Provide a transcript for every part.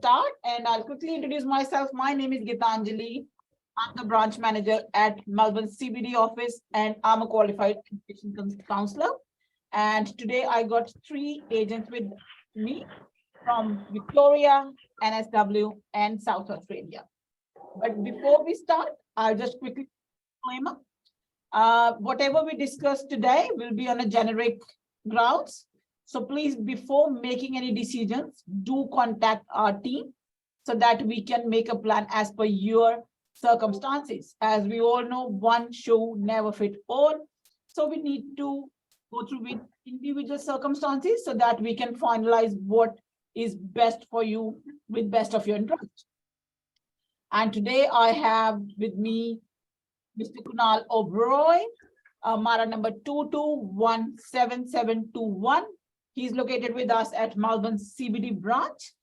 start, and I'll quickly introduce myself. My name is Gitanjali. I'm the branch manager at Melbourne CBD office, and I'm a qualified education counselor. And today I got 3 agents with me from Victoria, NSW, and South Australia. But before we start, I'll just quickly disclaimer. Whatever we discuss today will be on a generic grounds. So please, before making any decisions, do contact our team so that we can make a plan as per your circumstances. As we all know, one shoe never fit all. So we need to go through with individual circumstances so that we can finalize what is best for you with best of your interest. And today I have with me Mr. Kunal Oberoi, Mara number 22177721. He's located with us at Melbourne CBD branch.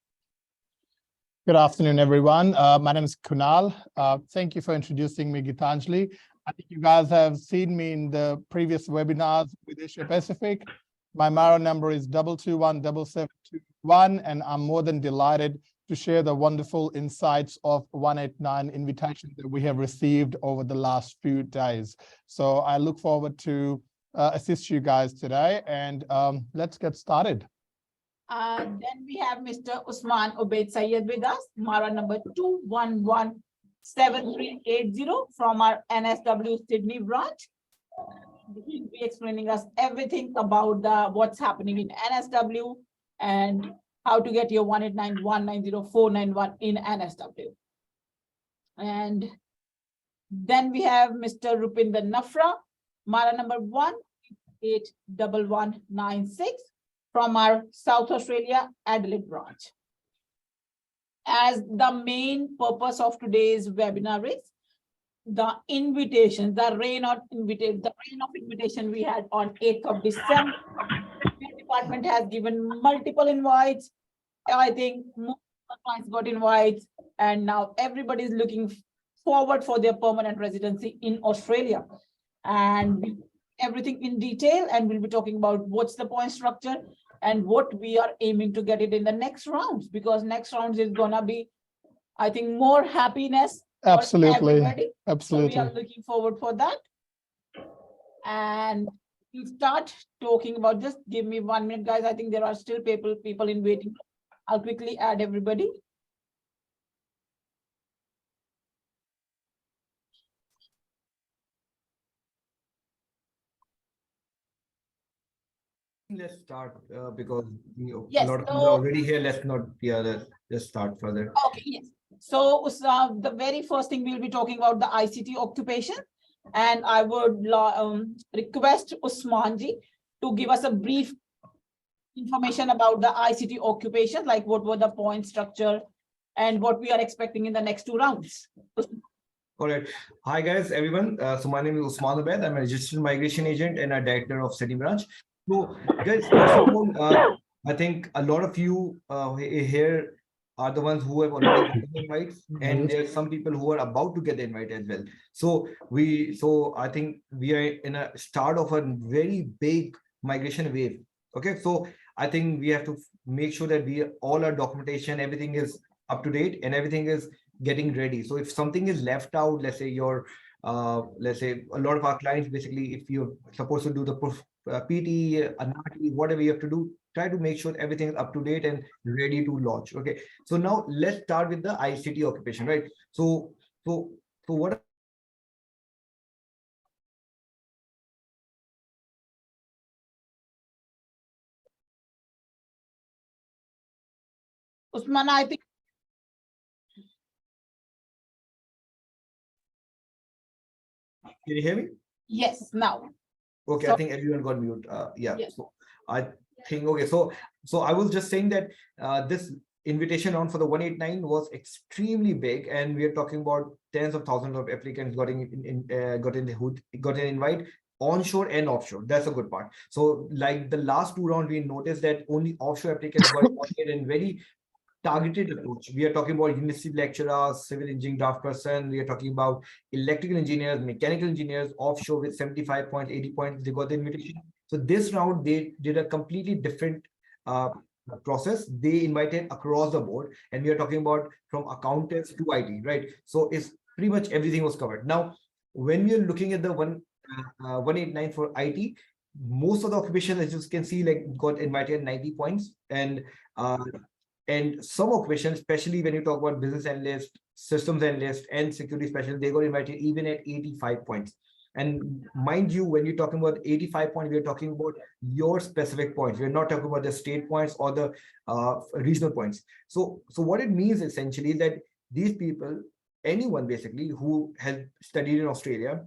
Good afternoon, everyone. My name is Kunal. Thank you for introducing me, Gitanjali. I think you guys have seen me in the previous webinars with Asia Pacific. My Mara number is 2217721, and I'm more than delighted to share the wonderful insights of 189 invitations that we have received over the last few days. So I look forward to assist you guys today, and let's get started. Then we have Mr. Usman Obaid Sayed with us, Mara number 2117380 from our NSW Sydney branch. He'll be explaining us everything about what's happening in NSW and how to get your 189190491 in NSW. And then we have Mr. Rupinder Nafra, Mara number 181196 from our South Australia Adelaide branch. As the main purpose of today's webinar is the invitation, the rain of invitation we had on 8th of December. The department has given multiple invites. I think most of the clients got invites, and now everybody is looking forward for their permanent residency in Australia. And everything in detail, and we'll be talking about what's the point structure and what we are aiming to get it in the next rounds, because next rounds is gonna be, I think, more happiness. Absolutely. So Absolutely. we are looking forward for that. And we'll start talking about, just give me 1 minute, guys. I think there are still people in waiting. I'll quickly add everybody. Let's start because Yes, a lot of people are already here. Let's start further. Okay, yes. So the very first thing we'll be talking about the ICT occupation, and I would request Usmanji to give us a brief information about the ICT occupation, like what were the point structure and what we are expecting in the next 2 rounds. All right. Hi, guys, everyone. So my name is Usman Obaid. I'm a registered migration agent and a director of Sydney branch. So, guys, first of all, I think a lot of you here are the ones who have already gotten the invites, and there are some people who are about to get the invite as well. So I think we are in a start of a very big migration wave. Okay, so I think we have to make sure that all our documentation, everything is up to date and everything is getting ready. So if something is left out, let's say let's say a lot of our clients, basically, if you're supposed to do the PT, ANATI, whatever you have to do, try to make sure everything is up to date and ready to launch. Okay, so now let's start with the ICT occupation, right? So what? Usman, I think. Can you hear me? Yes, now. Okay, So, I think everyone got mute. Yeah. Yes. So I think, okay, so I was just saying that this invitation round for the 189 was extremely big, and we are talking about tens of thousands of applicants got an invite, onshore and offshore. That's a good part. So like the last 2 rounds, we noticed that only offshore applicants got invited in very targeted approach. We are talking about university lecturers, civil engineering draft person. We are talking about electrical engineers, mechanical engineers offshore with 75 points, 80 points. They got the invitation. So this round, they did a completely different process, they invited across the board, and we are talking about from accountants to IT, right? So it's pretty much everything was covered. Now, when we are looking at the 189 for IT, most of the occupations, as you can see, like got invited 90 points, and some occupations, especially when you talk about business analyst, systems analyst, and security specialist, they got invited even at 85 points. And mind you, when you're talking about 85 points, we're talking about your specific points. We're not talking about the state points or the regional points. So what it means essentially that these people, anyone basically who has studied in Australia,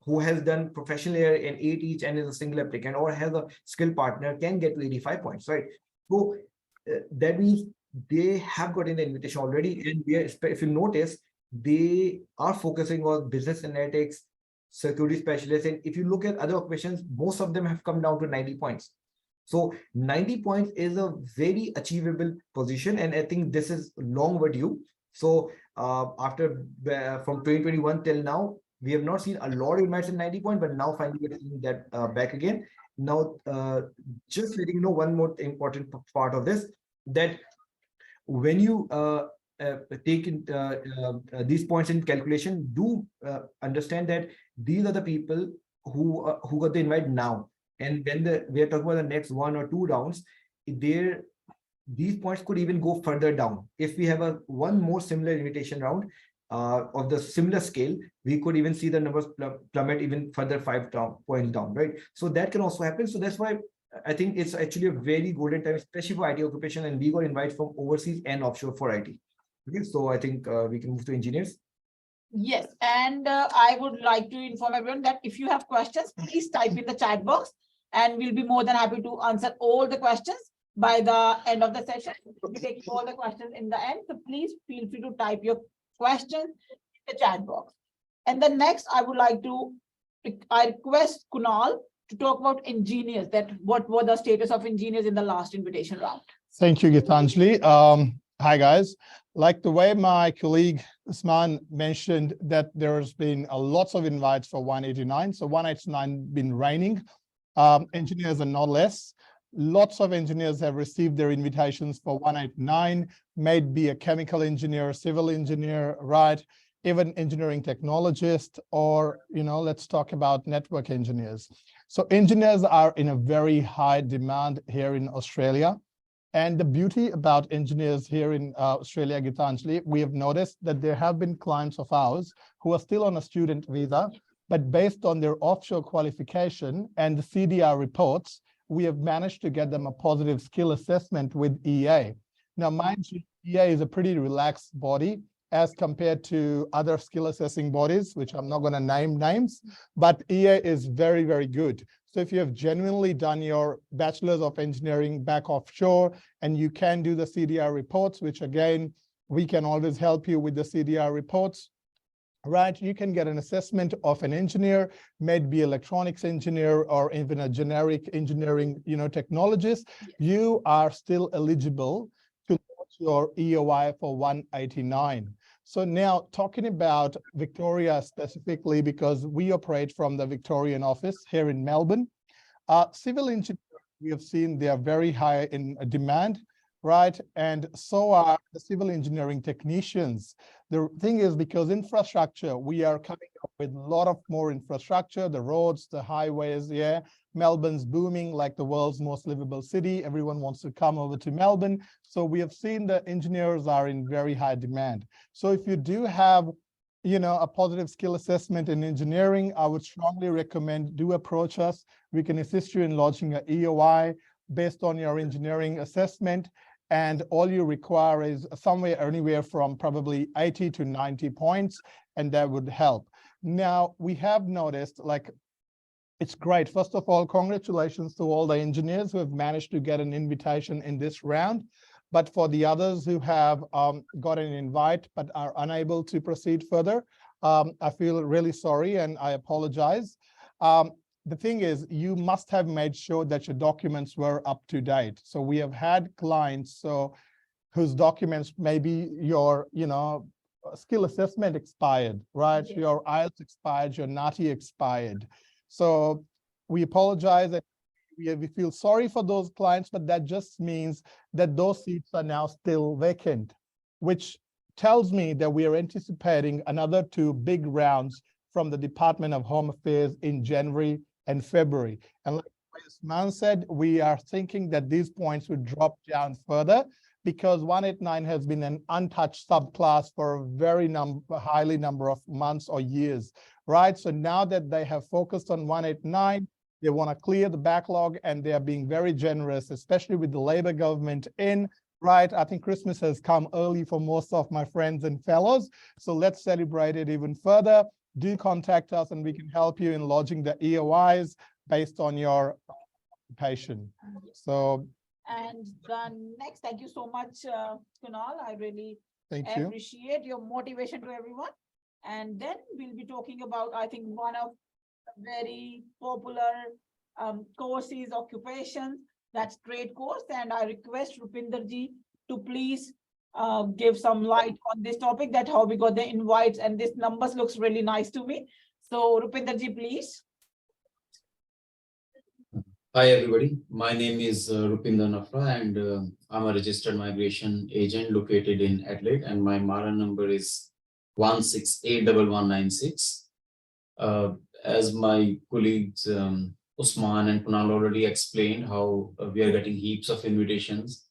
who has done professional year in 8 each and is a single applicant or has a skill partner, can get to 85 points, right? So that means they have gotten the invitation already. And if you notice, they are focusing on business analytics, security specialists. And if you look at other occupations, most of them have come down to 90 points. So 90 points is a very achievable position. And I think this is long overdue. So after from 2021 till now, we have not seen a lot of invites in 90 points, but now finally we're seeing that back again. Now, just letting you know one more important part of this, that when you take in, these points in calculation, do understand that these are the people who got the invite now. And when we are talking about the next 1 or 2 rounds, these points could even go further down. If we have one more similar invitation round of the similar scale, we could even see the numbers plummet even further 5 points down, right? So that can also happen. So that's why I think it's actually a very golden time, especially for IT occupation, and we got invited from overseas and offshore for IT. Okay, so I think we can move to engineers. Yes, and I would like to inform everyone that if you have questions, please type in the chat box, and we'll be more than happy to answer all the questions by the end of the session. We take all the questions in the end, so please feel free to type your questions in the chat box. And then next, I request Kunal to talk about engineers, that what were the status of engineers in the last invitation round. Thank you, Gitanjali. Hi, guys. Like the way my colleague Usman mentioned that there's been lots of invites for 189. So 189 been reigning. Engineers are not less. Lots of engineers have received their invitations for 189, may be a chemical engineer, civil engineer, right? Even engineering technologist, or, let's talk about network engineers. So engineers are in a very high demand here in Australia. And the beauty about engineers here in Australia, Gitanjali, we have noticed that there have been clients of ours who are still on a student visa, but based on their offshore qualification and the CDR reports, we have managed to get them a positive skill assessment with EA. Now, mind you, EA is a pretty relaxed body as compared to other skill assessing bodies, which I'm not going to name names, but EA is very, very good. So if you have genuinely done your Bachelor's of Engineering back offshore and you can do the CDR reports, which again, we can always help you with the CDR reports, right? You can get an assessment of an engineer, maybe electronics engineer or even a generic engineering, technologist. You are still eligible to launch your EOI for 189. So now talking about Victoria specifically, because we operate from the Victorian office here in Melbourne, civil engineers, we have seen they are very high in demand, right? And so are the civil engineering technicians. The thing is, because infrastructure, we are coming up with a lot of more infrastructure, the roads, the highways, yeah. Melbourne's booming like the world's most livable city. Everyone wants to come over to Melbourne. So we have seen the engineers are in very high demand. So if you do have, a positive skill assessment in engineering, I would strongly recommend do approach us. We can assist you in launching an EOI based on your engineering assessment. And all you require is anywhere from probably 80 to 90 points, and that would help. Now, we have noticed, it's great. First of all, congratulations to all the engineers who have managed to get an invitation in this round. But for the others who have got an invite but are unable to proceed further, I feel really sorry and I apologize. The thing is, you must have made sure that your documents were up to date. So we have had clients whose documents, maybe your skill assessment expired, right? Yeah. Your IELTS expired, your NAATI expired. So we apologize that we feel sorry for those clients, but that just means that those seats are now still vacant, which tells me that we are anticipating another 2 big rounds from the Department of Home Affairs in January and February. And like Usman said, we are thinking that these points would drop down further because 189 has been an untouched subclass for a very highly number of months or years, right? So now that they have focused on 189, they want to clear the backlog and they are being very generous, especially with the Labour government in, right? I think Christmas has come early for most of my friends and fellows. So let's celebrate it even further. Do contact us and we can help you in lodging the EOIs based on your occupation. So, and the next, thank you so much, Kunal. I really thank you. appreciate your motivation to everyone. And then we'll be talking about, I think, one of the very popular courses, occupations, that's trade course. And I request Rupinder ji to please give some light on this topic, that how we got the invites, and this numbers looks really nice to me. So Rupinder ji, please. Hi everybody, my name is Rupinder Nafra and I'm a registered migration agent located in Adelaide and my MARA number is 1681196. As my colleagues Usman and Kunal already explained how we are getting heaps of invitations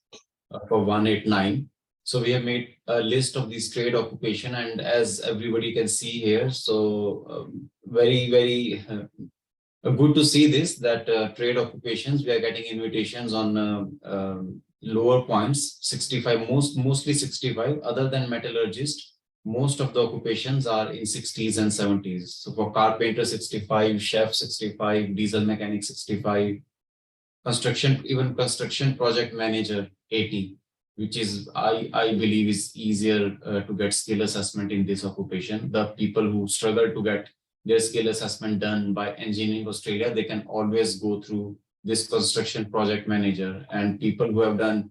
for 189. So we have made a list of these trade occupation and as everybody can see here, so very good to see this, that trade occupations, we are getting invitations on lower points, 65, mostly 65, other than metallurgist. Most of the occupations are in 60s and 70s. So for carpenter, 65, chef, 65, diesel mechanic, 65, construction, even construction project manager, 80, which is, I believe is easier to get skill assessment in this occupation. The people who struggle to get their skill assessment done by Engineering Australia, they can always go through this construction project manager, and people who have done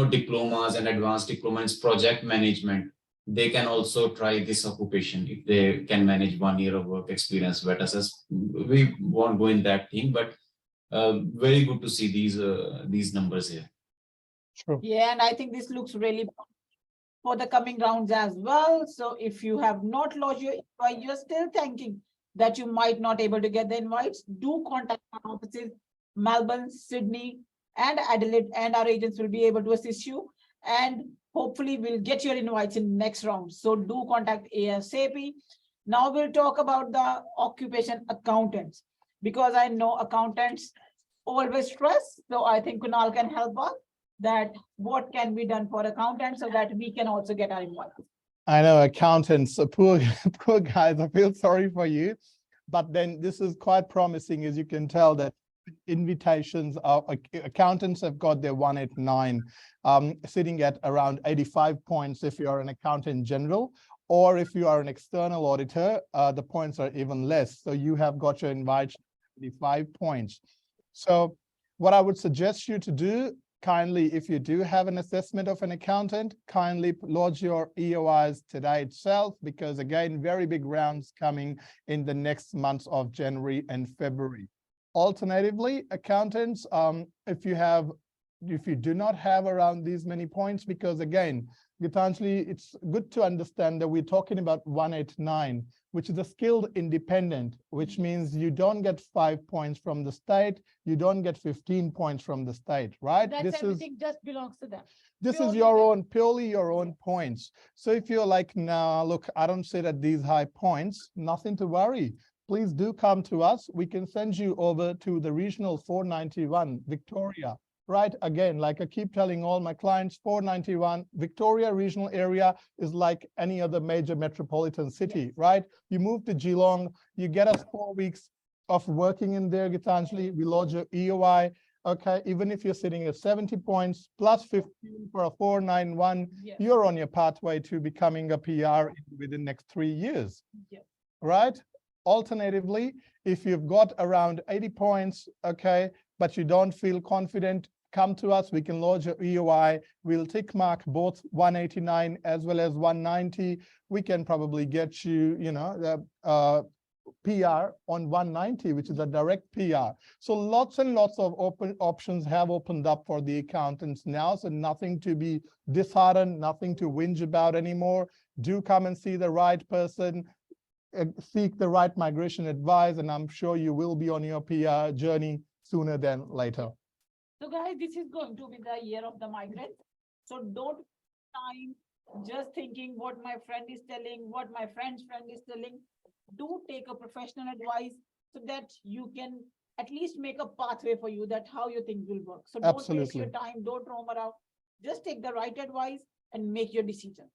diplomas and advanced diplomas in project management, they can also try this occupation if they can manage 1 year of work experience. We won't go in that thing, but very good to see these numbers here. True. Yeah, and I think this looks really for the coming rounds as well. So if you have not lodged your invite, you're still thinking that you might not able to get the invites, do contact our offices, Melbourne, Sydney, and Adelaide, and our agents will be able to assist you. And hopefully we'll get your invites in next round. So do contact ASAP. Now we'll talk about the occupation accountants, because I know accountants always stress. So I think Kunal can help us that what can be done for accountants so that we can also get our invoice. I know accountants, poor guys, I feel sorry for you. But then this is quite promising, as you can tell that invitations of accountants have got their 189 sitting at around 85 points if you are an accountant general, or if you are an external auditor, the points are even less. So you have got your invite 85 points. So what I would suggest you to do, kindly, if you do have an assessment of an accountant, kindly lodge your EOIs today itself, because again, very big rounds coming in the next months of January and February. Alternatively, accountants, if you do not have around these many points, because again, Gitanjali, it's good to understand that we're talking about 189, which is a skilled independent, which means you don't get 5 points from the state, you don't get 15 points from the state, right? That's everything just belongs to them. This is your own, purely your own points. So if you're like, nah, look, I don't sit at these high points, nothing to worry. Please do come to us. We can send you over to the regional 491 Victoria. Right, again, like I keep telling all my clients, 491 Victoria regional area is like any other major metropolitan city, right? You move to Geelong, you get us 4 weeks of working in there, Gitanjali, we lodge your EOI, okay? Even if you're sitting at 70 points plus 15 for a 491, Yes. you're on your pathway to becoming a PR within the next 3 years, Yes. right? Alternatively, if you've got around 80 points, okay, but you don't feel confident, come to us, we can lodge your EOI, we'll tick mark both 189 as well as 190. We can probably get you, PR on 190, which is a direct PR. So lots and lots of open options have opened up for the accountants now. So nothing to be disheartened, nothing to whinge about anymore. Do come and see the right person, seek the right migration advice, and I'm sure you will be on your PR journey sooner than later. So guys, this is going to be the year of the migrant. So don't time just thinking what my friend is telling, what my friend's friend is telling. Do take a professional advice so that you can at least make a pathway for you that how your things will work. So don't waste your Absolutely. time, don't roam around. Just take the right advice and make your decision.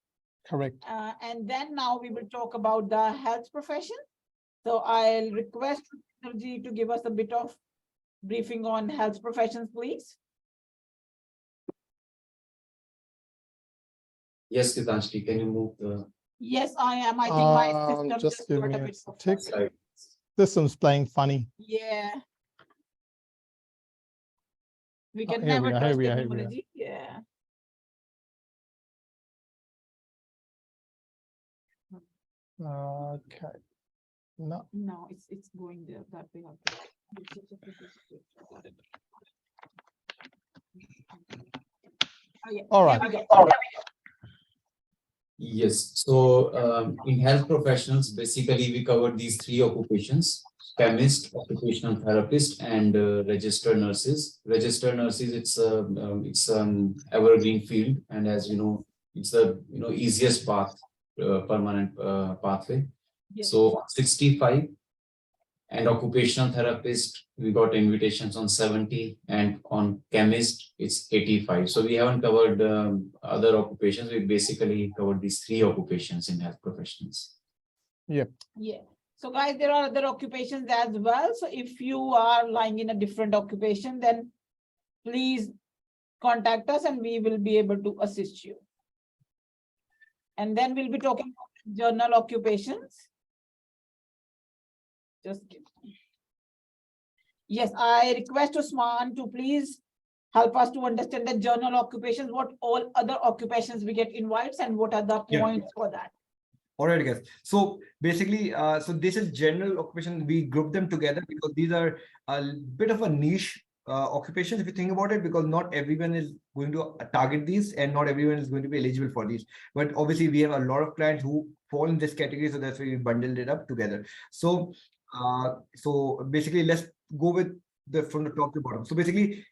Correct. And then now we will talk about the health profession. So I'll request Energy to give us a bit of briefing on health professions, please. Yes, Gitanjali, can you move the Yes, I am. I think my system Just give got me a a bit of tick. slide? This one's playing funny. Yeah. We can Here we never are, trust here we are, here we are. technology. Yeah. Okay. No, No, it's going there that way. Oh, yeah. All Here right. we go. Yes, so in health professionals, basically we covered these three occupations: chemist, occupational therapist, and registered nurses. Registered nurses, it's an evergreen field, and as you know, it's the easiest path, permanent pathway. Yes. So 65, and occupational therapist, we got invitations on 70, and on chemist, it's 85. So we haven't covered other occupations. We basically covered these three occupations in health professionals. Yeah. So guys, there are other occupations as well. So if you are lying in a different occupation, then please contact us and we will be able to assist you. And then we'll be talking about journal occupations. Just give me. Yes, I request Usman to please help us to understand the journal occupations, what all other occupations we get invites and what are the Yeah. points for that. All right, guys. So basically, so this is general occupation. We group them together because these are a bit of a niche occupations, if you think about it, because not everyone is going to target these and not everyone is going to be eligible for these. But obviously, we have a lot of clients who fall in this category, so that's why we bundled it up together. So, so basically, let's go with from the top to bottom. So basically,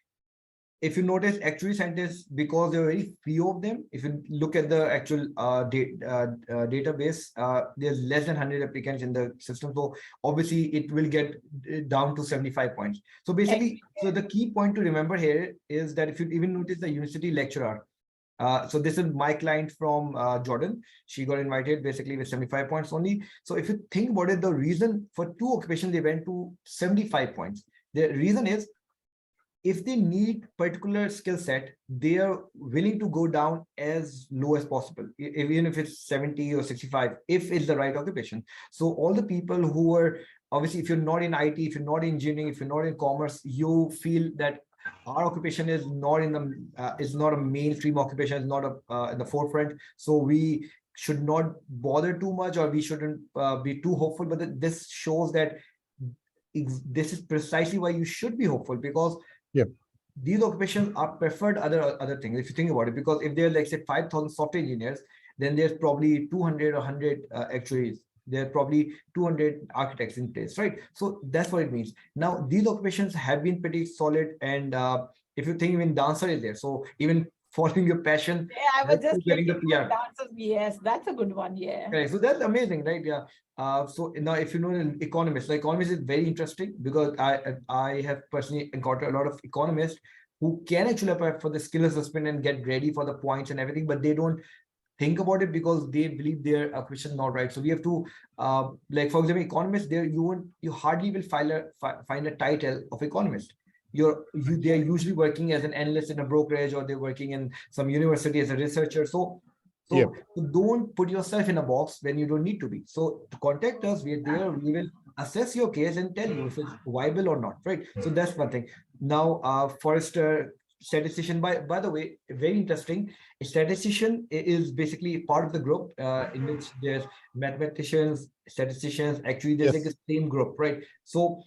if you notice, actuary scientists, because there are very few of them, if you look at the actual database, there's less than 100 applicants in the system. So obviously it will get down to 75 points. So basically, so the key point to remember here is that if you even notice the university lecturer, so this is my client from Jordan. She got invited basically with 75 points only. So if you think about it, the reason for two occupations, they went to 75 points. The reason is, if they need particular skill set, they are willing to go down as low as possible, even if it's 70 or 65, if it's the right occupation. So all the people who are, obviously, if you're not in IT, if you're not in engineering, if you're not in commerce, you feel that our occupation is not in the, is not a mainstream occupation, is not a in the forefront. So we should not bother too much, or we shouldn't be too hopeful. But this shows that this is precisely why you should be hopeful, because these occupations are preferred other things, if you think about it, because if there are, like, say, 5,000 software engineers, then there's probably 200 or 100 actuaries. There are probably 200 architects in place, right? So that's what it means. Now, these occupations have been pretty solid, and if you think even dancer is there, so even following your passion. Yeah, I was just getting the looking for dancers. Yes, that's a good one. Yeah. Okay, so that's amazing, right? Yeah. So now, if you know an economist, the economist is very interesting, because I have personally encountered a lot of economists who can actually apply for the skill assessment and get ready for the points and everything, but they don't think about it because they believe their occupation is not right. So we have to, like, for example, economists, there you hardly will find a title of economist. They're usually working as an analyst in a brokerage, or they're working in some university as a researcher. So don't put yourself in a box when you don't need to be. So to contact us, we're there. We will assess your case and tell you if it's viable or not, right? So that's one thing. Now, Forrester statistician. By the way, very interesting. A statistician is basically part of the group in which there's mathematicians, statisticians. Actually, there's like Yes. the same group, right? So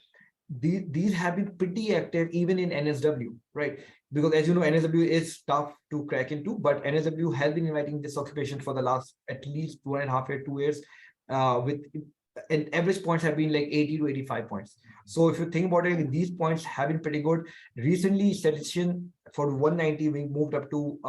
these have been pretty active even in NSW, right? Because as you know, NSW is tough to crack into, but NSW has been inviting this occupation for the last at least 1.5 years, 2 years, with and average points have been like 80 to 85 points. So if you think about it, these points have been pretty good. Recently, statistician for 190 we moved up to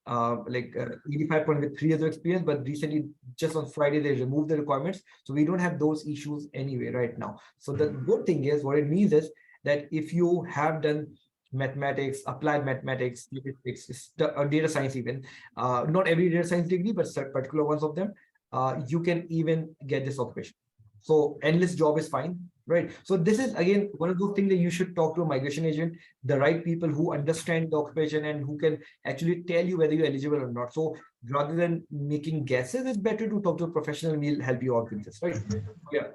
85 points with 3 years of experience, but recently just on Friday they removed the requirements, so we don't have those issues anyway right now. So the good thing is, what it means is that if you have done mathematics, applied mathematics, statistics, data science, even not every data science degree, but particular ones of them, you can even get this occupation. So endless job is fine, right? So this is again one of those things that you should talk to a migration agent, the right people who understand the occupation and who can actually tell you whether you're eligible or not. So rather than making guesses, it's better to talk to a professional and we'll help you out with this, right? Yeah.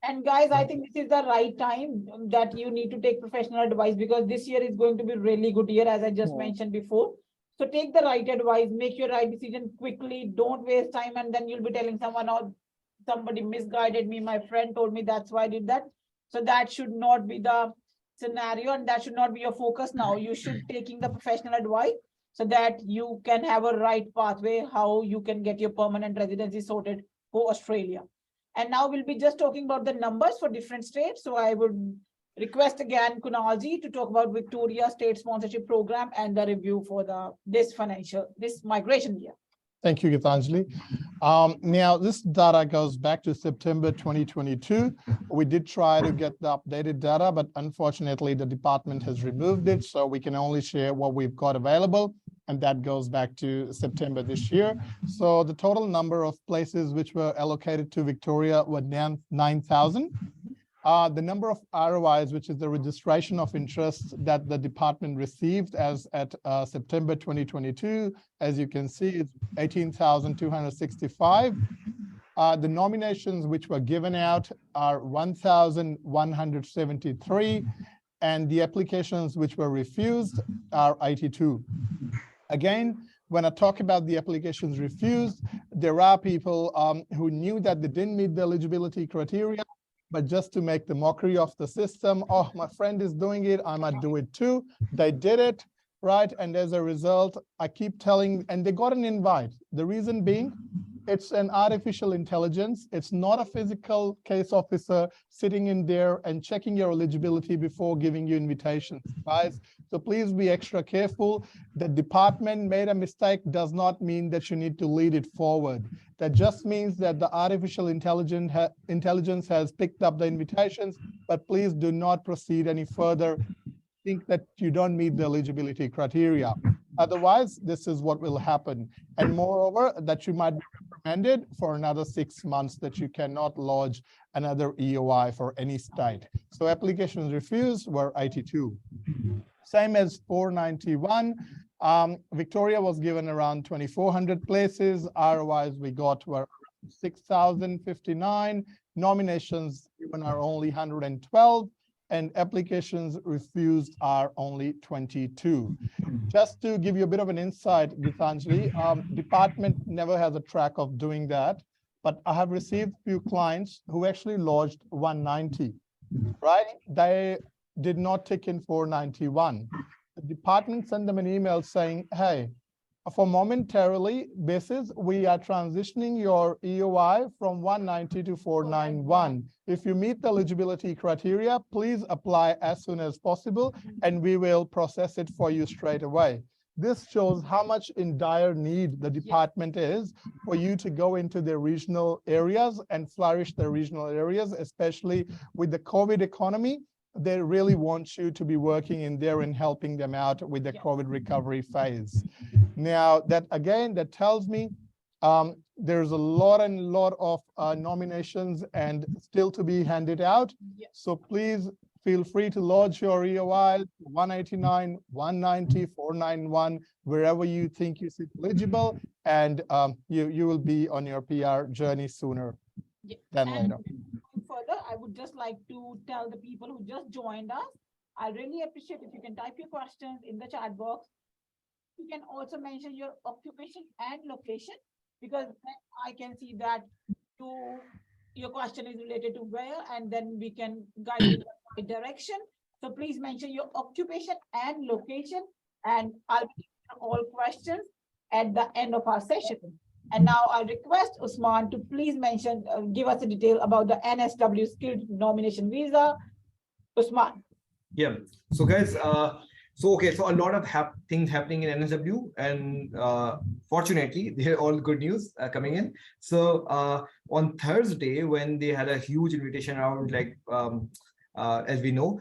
And guys, I think this is the right time that you need to take professional advice, because this year is going to be really good year, as I just mentioned before. So take the right advice, make your right decision quickly. Don't waste time, and then you'll be telling someone, oh, somebody misguided me, my friend told me, that's why I did that. So that should not be the scenario, and that should not be your focus now. You should taking the professional advice so that you can have a right pathway how you can get your permanent residency sorted for Australia. And now we'll be just talking about the numbers for different states. So I would request again Kunalji to talk about Victoria State Sponsorship Program and the review for this migration year. Thank you, Gitanjali. Now, this data goes back to September 2022. We did try to get the updated data, but unfortunately, the department has removed it. So we can only share what we've got available. And that goes back to September this year. So the total number of places which were allocated to Victoria were 9,000. The number of ROIs, which is the registration of interest that the department received as at September 2022, as you can see, it's 18,265. The nominations which were given out are 1,173, and the applications which were refused are 82. Again, when I talk about the applications refused, there are people who knew that they didn't meet the eligibility criteria, but just to make the mockery of the system, oh, my friend is doing it, I might do it too. They did it, right? And as a result, I keep telling, and they got an invite. The reason being, it's an artificial intelligence. It's not a physical case officer sitting in there and checking your eligibility before giving you invitations, guys. So please be extra careful. The department made a mistake does not mean that you need to lead it forward. That just means that the artificial intelligence has picked up the invitations, but please do not proceed any further. Think that you don't meet the eligibility criteria. Otherwise, this is what will happen. And moreover, that you might be reprimanded for another 6 months, that you cannot lodge another EOI for any state. So applications refused were 82. Same as 491. Victoria was given around 2,400 places. ROIs we got were 6,059. Nominations given are only 112. And applications refused are only 22. Just to give you a bit of an insight, Gitanjali, department never has a track of doing that, but I have received few clients who actually lodged 190, right? They did not tick in 491. The department sent them an email saying, hey, for momentarily basis, we are transitioning your EOI from 190 to 491. If you meet the eligibility criteria, please apply as soon as possible, and we will process it for you straight away. This shows how much in dire need the department is for you to go into the regional areas and flourish the regional areas, especially with the COVID economy. They really want you to be working in there and helping them out with the COVID recovery phase. Now, that again, that tells me there's a lot of nominations and still to be handed out. So please feel free to lodge your EOI 189, 190, 491, wherever you think you sit eligible, and you will be on your PR journey sooner than later. Further, I would just like to tell the people who just joined us, I really appreciate if you can type your questions in the chat box. You can also mention your occupation and location, because then I can see that your question is related to where, and then we can guide you in the right direction. So please mention your occupation and location, and I'll be taking all questions at the end of our session. And now I request Usman to please mention, give us a detail about the NSW skilled nomination visa. Usman. Yeah. So guys, so a lot of things happening in NSW, and fortunately, they're all good news coming in. So on Thursday, when they had a huge invitation round, like as we know,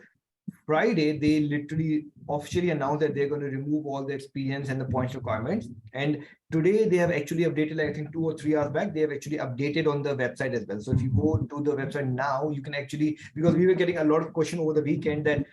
Friday, they literally officially announced that they're going to remove all the experience and the points requirements. And today they have actually updated, like I think 2 or 3 hours back, they have actually updated on the website as well. So if you go to the website now, you can actually, because we were getting a lot of questions over the weekend that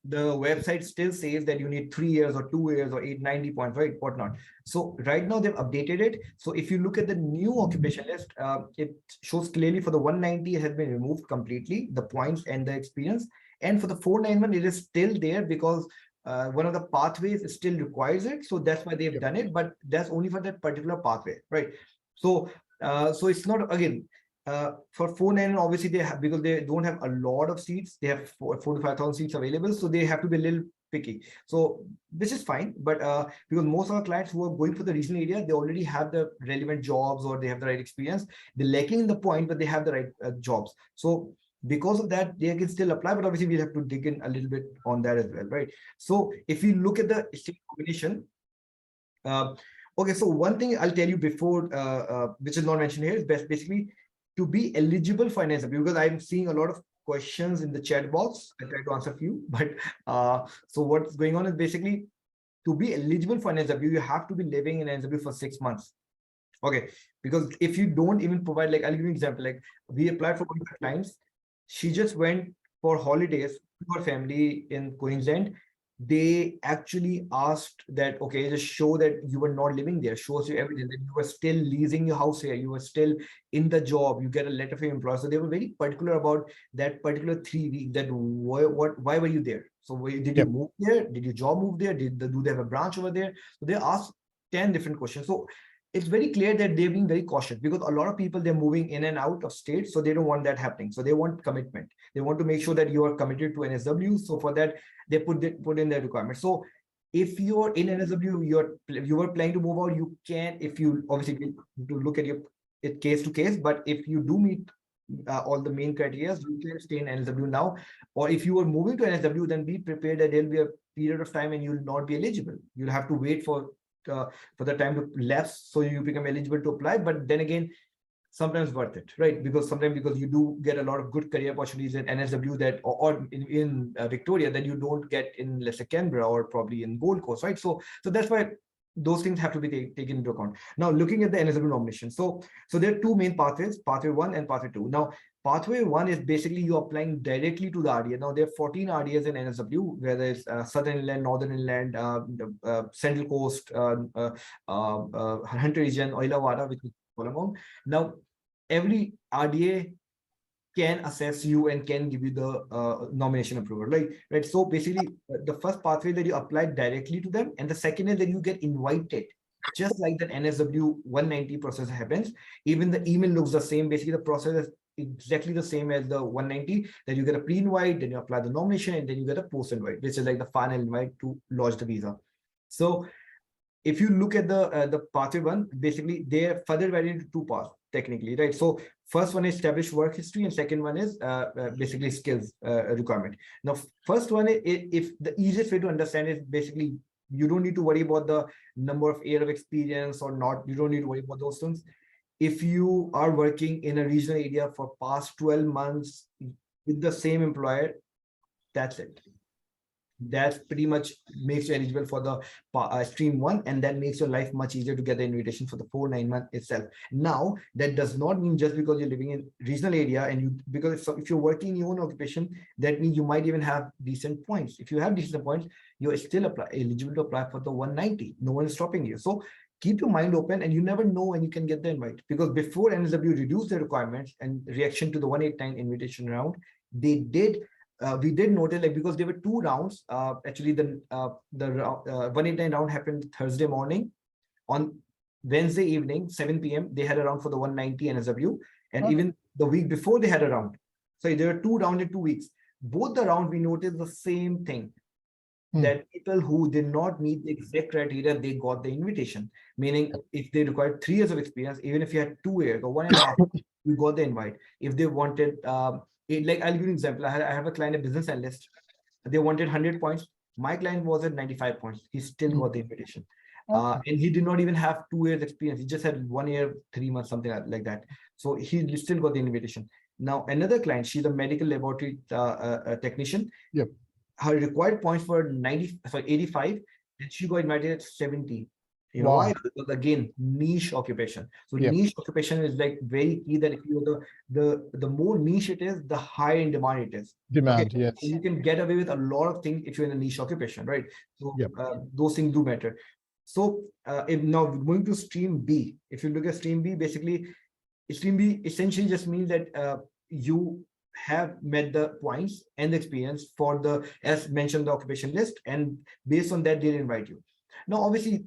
the website still says that you need 3 years or 2 years or 890 points, right? Whatnot. So right now they've updated it. So if you look at the new occupation list, it shows clearly for the 190 has been removed completely, the points and the experience. And for the 491, it is still there because one of the pathways still requires it. So that's why they've done it, but that's only for that particular pathway, right? So so it's not, again, for 491, obviously they have, because they don't have a lot of seats, they have 4,000 to 5,000 seats available, so they have to be a little picky. So this is fine, but because most of our clients who are going for the regional area, they already have the relevant jobs or they have the right experience. They're lacking in the point, but they have the right jobs. So because of that, they can still apply, but obviously we'll have to dig in a little bit on that as well, right? So if we look at the state combination, okay, so one thing I'll tell you before, which is not mentioned here, is basically to be eligible for NSW, because I'm seeing a lot of questions in the chat box. I try to answer a few, but so what's going on is basically to be eligible for NSW, you have to be living in NSW for 6 months. Okay, because if you don't even provide, like I'll give you an example, like we applied for one of our clients. She just went for holidays to her family in Queensland. They actually asked that, okay, just show that you were not living there, shows you everything, that you were still leasing your house here, you were still in the job, you get a letter from your employer. So they were very particular about that particular 3 weeks, that why were you there? So did you move there? Did your job move there? Do they have a branch over there? So they asked 10 different questions. So it's very clear that they're being very cautious, because a lot of people, they're moving in and out of state, so they don't want that happening. So they want commitment. They want to make sure that you are committed to NSW. So for that, they put in their requirements. So if you're in NSW, you were planning to move out, you can, if you obviously to look at it case to case, but if you do meet all the main criteria, you can stay in NSW now. Or if you are moving to NSW, then be prepared that there'll be a period of time and you'll not be eligible. You'll have to wait for the time to lapse, so you become eligible to apply. But then again, sometimes worth it, right? Because you do get a lot of good career opportunities in NSW that, or in Victoria, that you don't get in, let's say, Canberra or probably in Gold Coast, right? So that's why those things have to be taken into account. Now, looking at the NSW nomination, so there are 2 main pathways, pathway 1 and pathway 2. Now, pathway 1 is basically you applying directly to the RDA. Now, there are 14 RDAs in NSW, whether it's Southern Inland, Northern Inland, Central Coast, Hunter Region, Oilawarra, which is Wollongong. Now, every RDA can assess you and can give you the nomination approval, right? So basically, the first pathway that you apply directly to them, and the second is that you get invited. Just like that NSW 190 process happens, even the email looks the same. Basically, the process is exactly the same as the 190, that you get a pre-invite, then you apply the nomination, and then you get a post-invite, which is like the final invite to lodge the visa. So if you look at the pathway 1, basically they are further divided into 2 parts technically, right? So first one is established work history, and second one is basically skills requirement. Now, first one is, if the easiest way to understand is basically you don't need to worry about the number of years of experience or not. You don't need to worry about those things. If you are working in a regional area for past 12 months with the same employer, that's it. That pretty much makes you eligible for the stream 1, and that makes your life much easier to get the invitation for the 491 itself. Now, that does not mean just because you're living in regional area and because if you're working in your own occupation, that means you might even have decent points. If you have decent points, you're still eligible to apply for the 190. No one is stopping you. So keep your mind open, and you never know when you can get the invite, because before NSW reduced their requirements and reaction to the 189 invitation round, they did we did notice, like, because there were two rounds. Actually, the 189 round happened Thursday morning. On Wednesday evening, 7 p.m., they had a round for the 190 NSW, and Okay. even the week before they had a round. So there were two rounds in 2 weeks. Both the rounds we noticed the same thing. That people who did not meet the exact criteria, they got the invitation. Meaning, if they required 3 years of experience, even if you had 2 years or 1.5, you got the invite. If they wanted, like, I'll give you an example. I have a client, a business analyst. They wanted 100 points. My client was at 95 points. He still got the invitation. Okay. And he did not even have 2 years experience. He just had 1 year, 3 months, something like that. So he still got the invitation. Now, another client, she's a medical laboratory technician. Yep. Her required points were 85, and she got invited at 70. You know Wow. why? Because again, niche occupation. So Yep. niche occupation is like very key, that if you the more niche it is, the higher in demand it is. Demand, yes. And you can get away with a lot of things if you're in a niche occupation, right? So Yep. those things do matter. So if now going to stream B, if you look at stream B, basically stream B essentially just means that you have met the points and the experience for the, as mentioned, the occupation list, and based on that, they'll invite you. Now, obviously,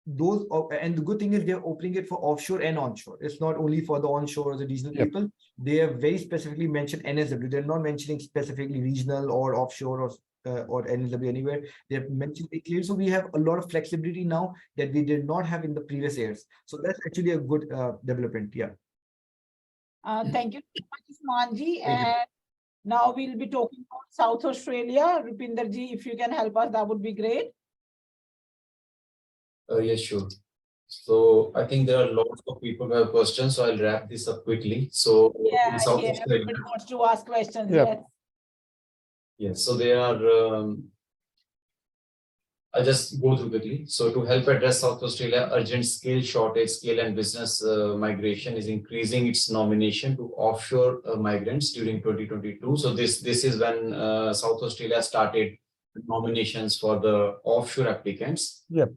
those, and the good thing is they're opening it for offshore and onshore. It's not only for the onshore or the regional Yep. people. They have very specifically mentioned NSW. They're not mentioning specifically regional or offshore or NSW anywhere. They've mentioned it clearly. So we have a lot of flexibility now that we did not have in the previous years. So that's actually a good development. Yeah. Thank you so much, Usmanji. Thank you. And now we'll be talking about South Australia. Rupinderji, if you can help us, that would be great. Yes, sure. So I think there are lots of people who have questions, so I'll wrap this up quickly. So Yeah, in South yeah, Australia, everybody wants to ask questions. Yep. Yes. yes, so there are, I'll just go through quickly. So to help address South Australia urgent skill shortage, skill and business migration is increasing its nomination to offshore migrants during 2022. So this is when South Australia started nominations for the offshore applicants. Yep.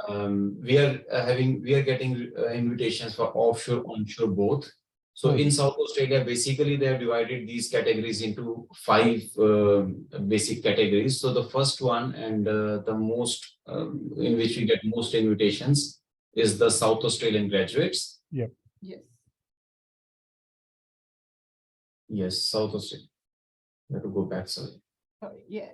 We are getting invitations for offshore, onshore both. So in South Australia, basically they have divided these categories into 5 basic categories. So the first one and the most in which we get most invitations is the South Australian graduates. Yes. Yes, South Australia. I have to go back, sorry. Sorry, yeah.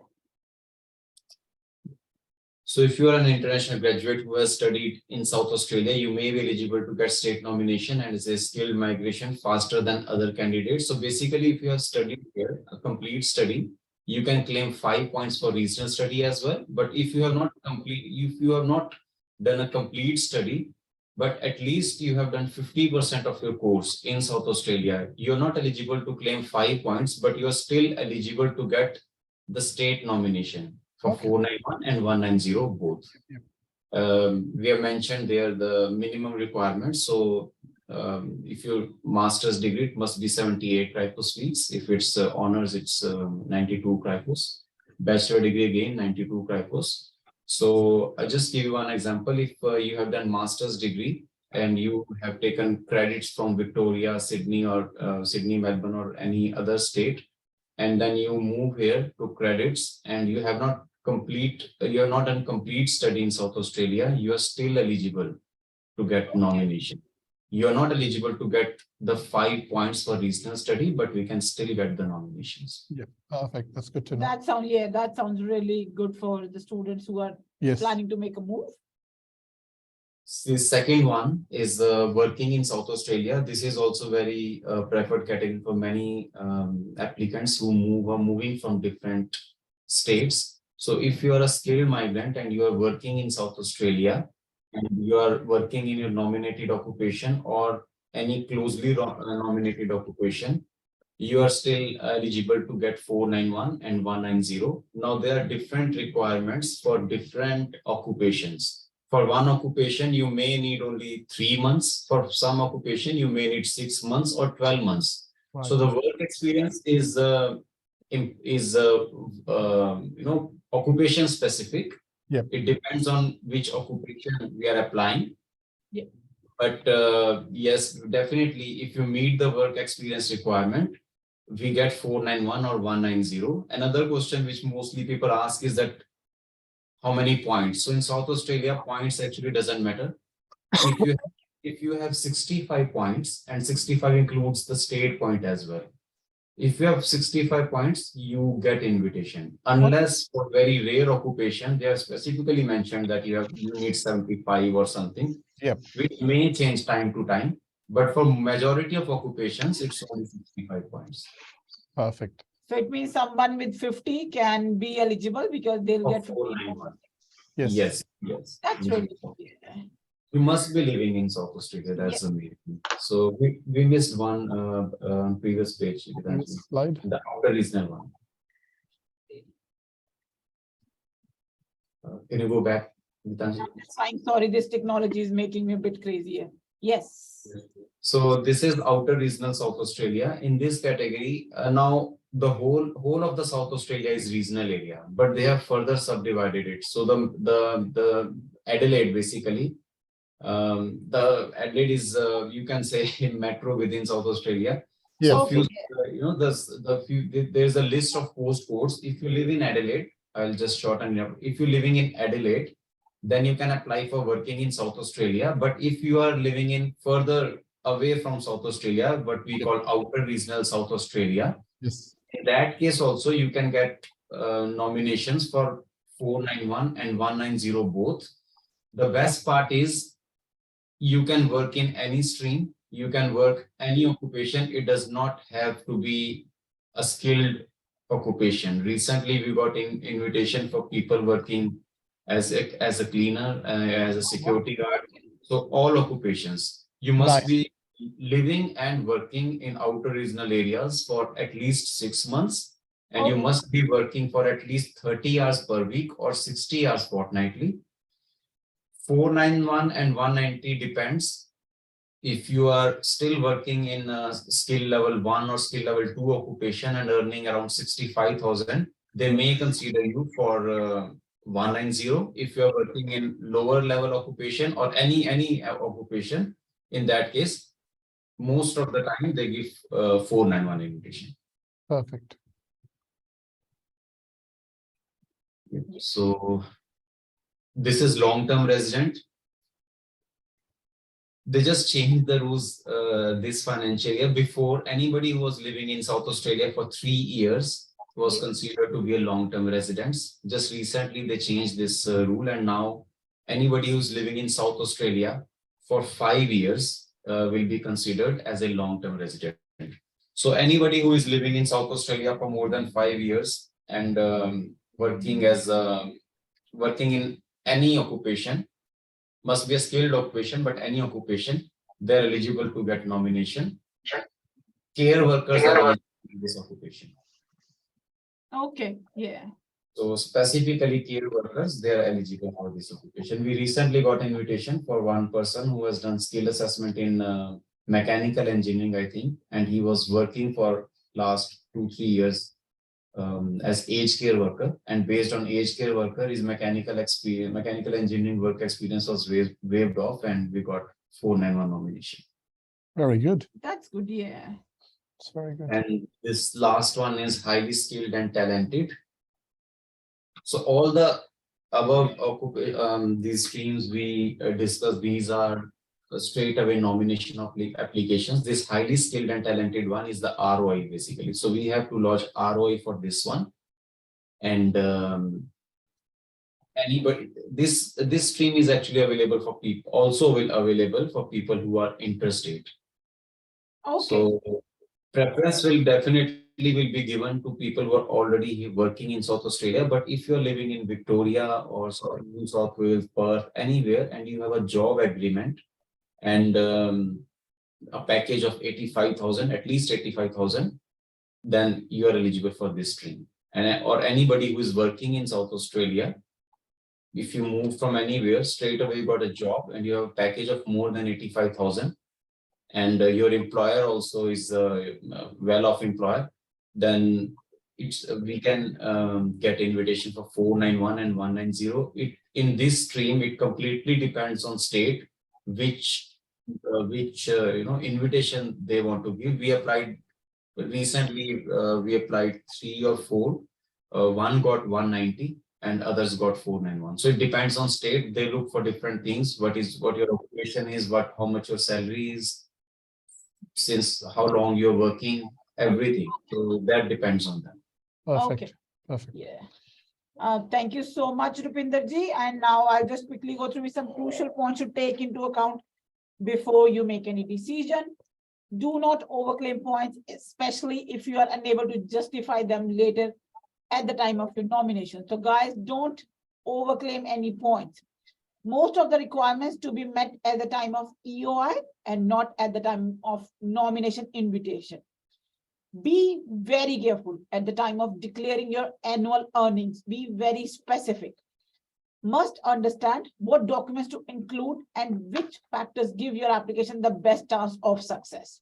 So if you are an international graduate who has studied in South Australia, you may be eligible to get state nomination and is a skilled migration faster than other candidates. So basically, if you have studied here, a complete study, you can claim 5 points for regional study as well. But if you have not done a complete study, but at least you have done 50% of your course in South Australia, you're not eligible to claim 5 points, but you're still eligible to get the state nomination for 491 and 190 both. We have mentioned there the minimum requirements. So if your master's degree, it must be 78 Cryphos weeks. If it's honors, it's 92 Cryphos. Bachelor degree again, 92 Cryphos. So I'll just give you one example. If you have done master's degree and you have taken credits from Victoria, Sydney, or Sydney, Melbourne, or any other state, and then you move here to credits and you have not done complete study in South Australia, you are still eligible to get nomination. You are not eligible to get the 5 points for regional study, but we can still get the nominations. Yeah, perfect. That's good to know. That sounds really good for the students who are Yes. planning to make a move. The second one is working in South Australia. This is also very preferred category for many applicants who are moving from different states. So if you are a skilled migrant and you are working in South Australia and you are working in your nominated occupation or any closely nominated occupation, you are still eligible to get 491 and 190. Now there are different requirements for different occupations. For one occupation, you may need only 3 months. For some occupation, you may need 6 months or 12 months. Right. So the work experience is occupation specific. Yep. It depends on which occupation we are applying. Yeah. But yes, definitely, if you meet the work experience requirement, we get 491 or 190. Another question which mostly people ask is that how many points? So in South Australia, points actually doesn't matter. If you have 65 points, and 65 includes the state point as well. If you have 65 points, you get invitation. Unless for very rare occupation, they are specifically mentioned that you need 75 or something. Yep. Which may change time to time. But for majority of occupations, it's only 65 points. Perfect. So it means someone with 50 can be eligible because they'll Of get 50. 491. Yes. Yes. That's really good. Yeah. You must be living in South Australia. That's amazing. So we missed one previous page. Next slide. The outer regional one. Can you go back, Gitanjali? Fine, sorry, this technology is making me a bit crazy here. Yes. So this is outer regional South Australia. In this category, now the whole of the South Australia is regional area, but they have further subdivided it. So the Adelaide basically, the Adelaide is you can say in metro within South Australia. Yes. So there's a list of postcodes. If you live in Adelaide, I'll just shorten it up. If you're living in Adelaide, then you can apply for working in South Australia. But if you are living in further away from South Australia, what we call outer regional South Australia, Yes. in that case also you can get nominations for 491 and 190 both. The best part is you can work in any stream, you can work any occupation. It does not have to be a skilled occupation. Recently, we got an invitation for people working as a cleaner, as a security guard. So all occupations, you must Nice. be living and working in outer regional areas for at least 6 months. And you Okay. must be working for at least 30 hours per week or 60 hours fortnightly. 491 and 190 depends. If you are still working in skill level 1 or skill level 2 occupation and earning around 65,000, they may consider you for 190. If you are working in lower level occupation or any occupation, in that case, most of the time they give 491 invitation. Perfect. So this is long-term resident. They just changed the rules this financial year. Before, anybody who was living in South Australia for 3 years was considered to be a long-term residence. Just recently, they changed this rule, and now anybody who's living in South Australia for 5 years will be considered as a long-term resident. So anybody who is living in South Australia for more than 5 years and working in any occupation, must be a skilled occupation, but any occupation, they're eligible to get nomination. Care workers are eligible in this occupation. Okay, yeah. So specifically care workers, they are eligible for this occupation. We recently got invitation for one person who has done skill assessment in mechanical engineering, I think, and he was working for last 2-3 years as aged care worker, and based on aged care worker, his mechanical engineering work experience was waived off, and we got 491 nomination. Very good. That's good, yeah. It's very good. And this last one is highly skilled and talented. So all the above these streams we discussed, these are straight away nomination of applications. This highly skilled and talented one is the ROI basically. So we have to lodge ROI for this one. And anybody, this stream is actually available for people, also available for people who are interstate. Okay, So preference will definitely be given to people who are already working in South Australia. But if you're living in Victoria or New South Wales, Perth, anywhere, and you have a job agreement and a package of 85,000, at least 85,000, then you are eligible for this stream. And or anybody who is working in South Australia, if you move from anywhere, straight away you got a job and you have a package of more than 85,000, and your employer also is a well-off employer, then we can get invitation for 491 and 190. In this stream, it completely depends on state which invitation they want to give. We applied recently we applied 3 or 4. One got 190 and others got 491. So it depends on state. They look for different things. What your occupation is, how much your salary is, since how long you're working, everything. So that depends on them. Perfect. Okay. Perfect. Yeah. Thank you so much, Rupinder ji. And now I'll just quickly go through with some crucial points to take into account before you make any decision. Do not overclaim points, especially if you are unable to justify them later at the time of your nomination. So guys, don't overclaim any points. Most of the requirements to be met at the time of EOI and not at the time of nomination invitation. Be very careful at the time of declaring your annual earnings. Be very specific. Must understand what documents to include and which factors give your application the best chance of success.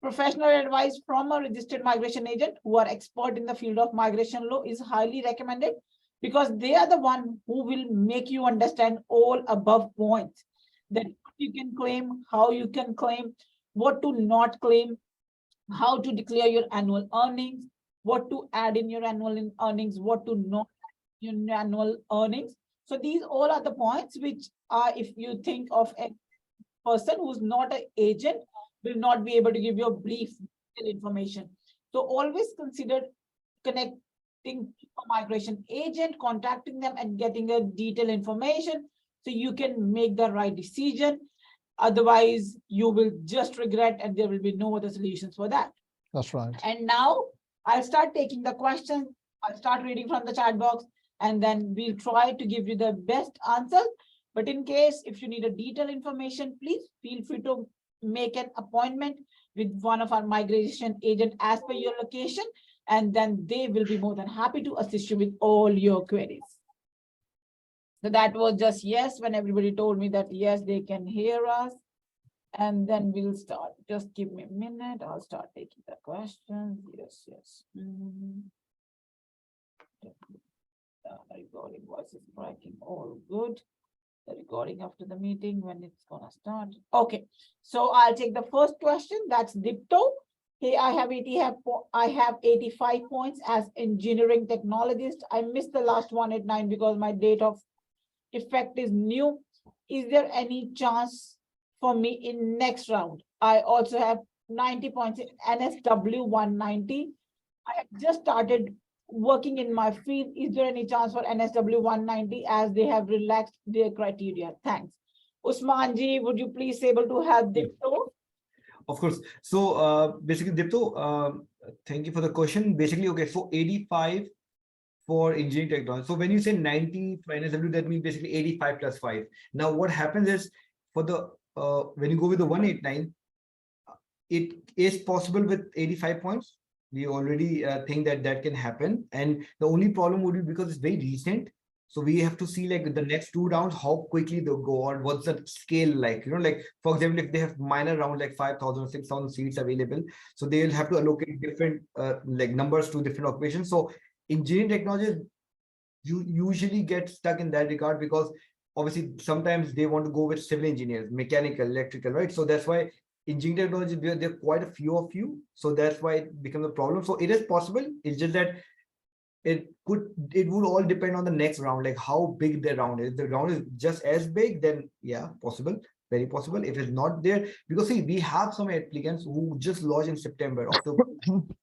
Professional advice from a registered migration agent who are expert in the field of migration law is highly recommended, because they are the one who will make you understand all above points, that you can claim, how you can claim, what to not claim, how to declare your annual earnings, what to add in your annual earnings, what to not add in your annual earnings. So these all are the points which are, if you think of a person who's not an agent, will not be able to give you a brief information. So always consider connecting a migration agent, contacting them and getting a detailed information so you can make the right decision. Otherwise, you will just regret and there will be no other solutions for that. That's right. And now I'll start taking the questions. I'll start reading from the chat box and then we'll try to give you the best answers. But in case if you need a detailed information, please feel free to make an appointment with one of our migration agent as per your location, and then they will be more than happy to assist you with all your queries. So that was just yes, when everybody told me that yes, they can hear us. And then we'll start. Just give me a minute. I'll start taking the questions. Yes, yes. The recording voice is breaking. All good. The recording after the meeting, when it's gonna start. Okay, so I'll take the first question. That's Dipto. Hey, I have 85 points as engineering technologist. I missed the last 189 because my date of effect is new. Is there any chance for me in next round? I also have 90 points in NSW 190. I have just started working in my field. Is there any chance for NSW 190 as they have relaxed their criteria? Thanks. Usman ji, would you please able to help Dipto? Of course. So basically, Dipto, thank you for the question. Basically, okay, so 85 for engineering technology. So when you say 90 for NSW, that means basically 85 plus 5. Now, what happens is for the when you go with the 189, it is possible with 85 points. We already think that that can happen. And the only problem would be because it's very recent. So we have to see like the next 2 rounds, how quickly they'll go on, what's the scale like, like, for example, if they have minor round, like 5,000, 6,000 seats available, so they'll have to allocate different like numbers to different occupations. So engineering technology, you usually get stuck in that regard because obviously sometimes they want to go with civil engineers, mechanical, electrical, right? So that's why engineering technology, there are quite a few of you. So that's why it becomes a problem. So it is possible. It's just that it would all depend on the next round, like how big the round is. If the round is just as big, then yeah, possible, very possible. If it's not there, because see, we have some applicants who just lodged in September, October,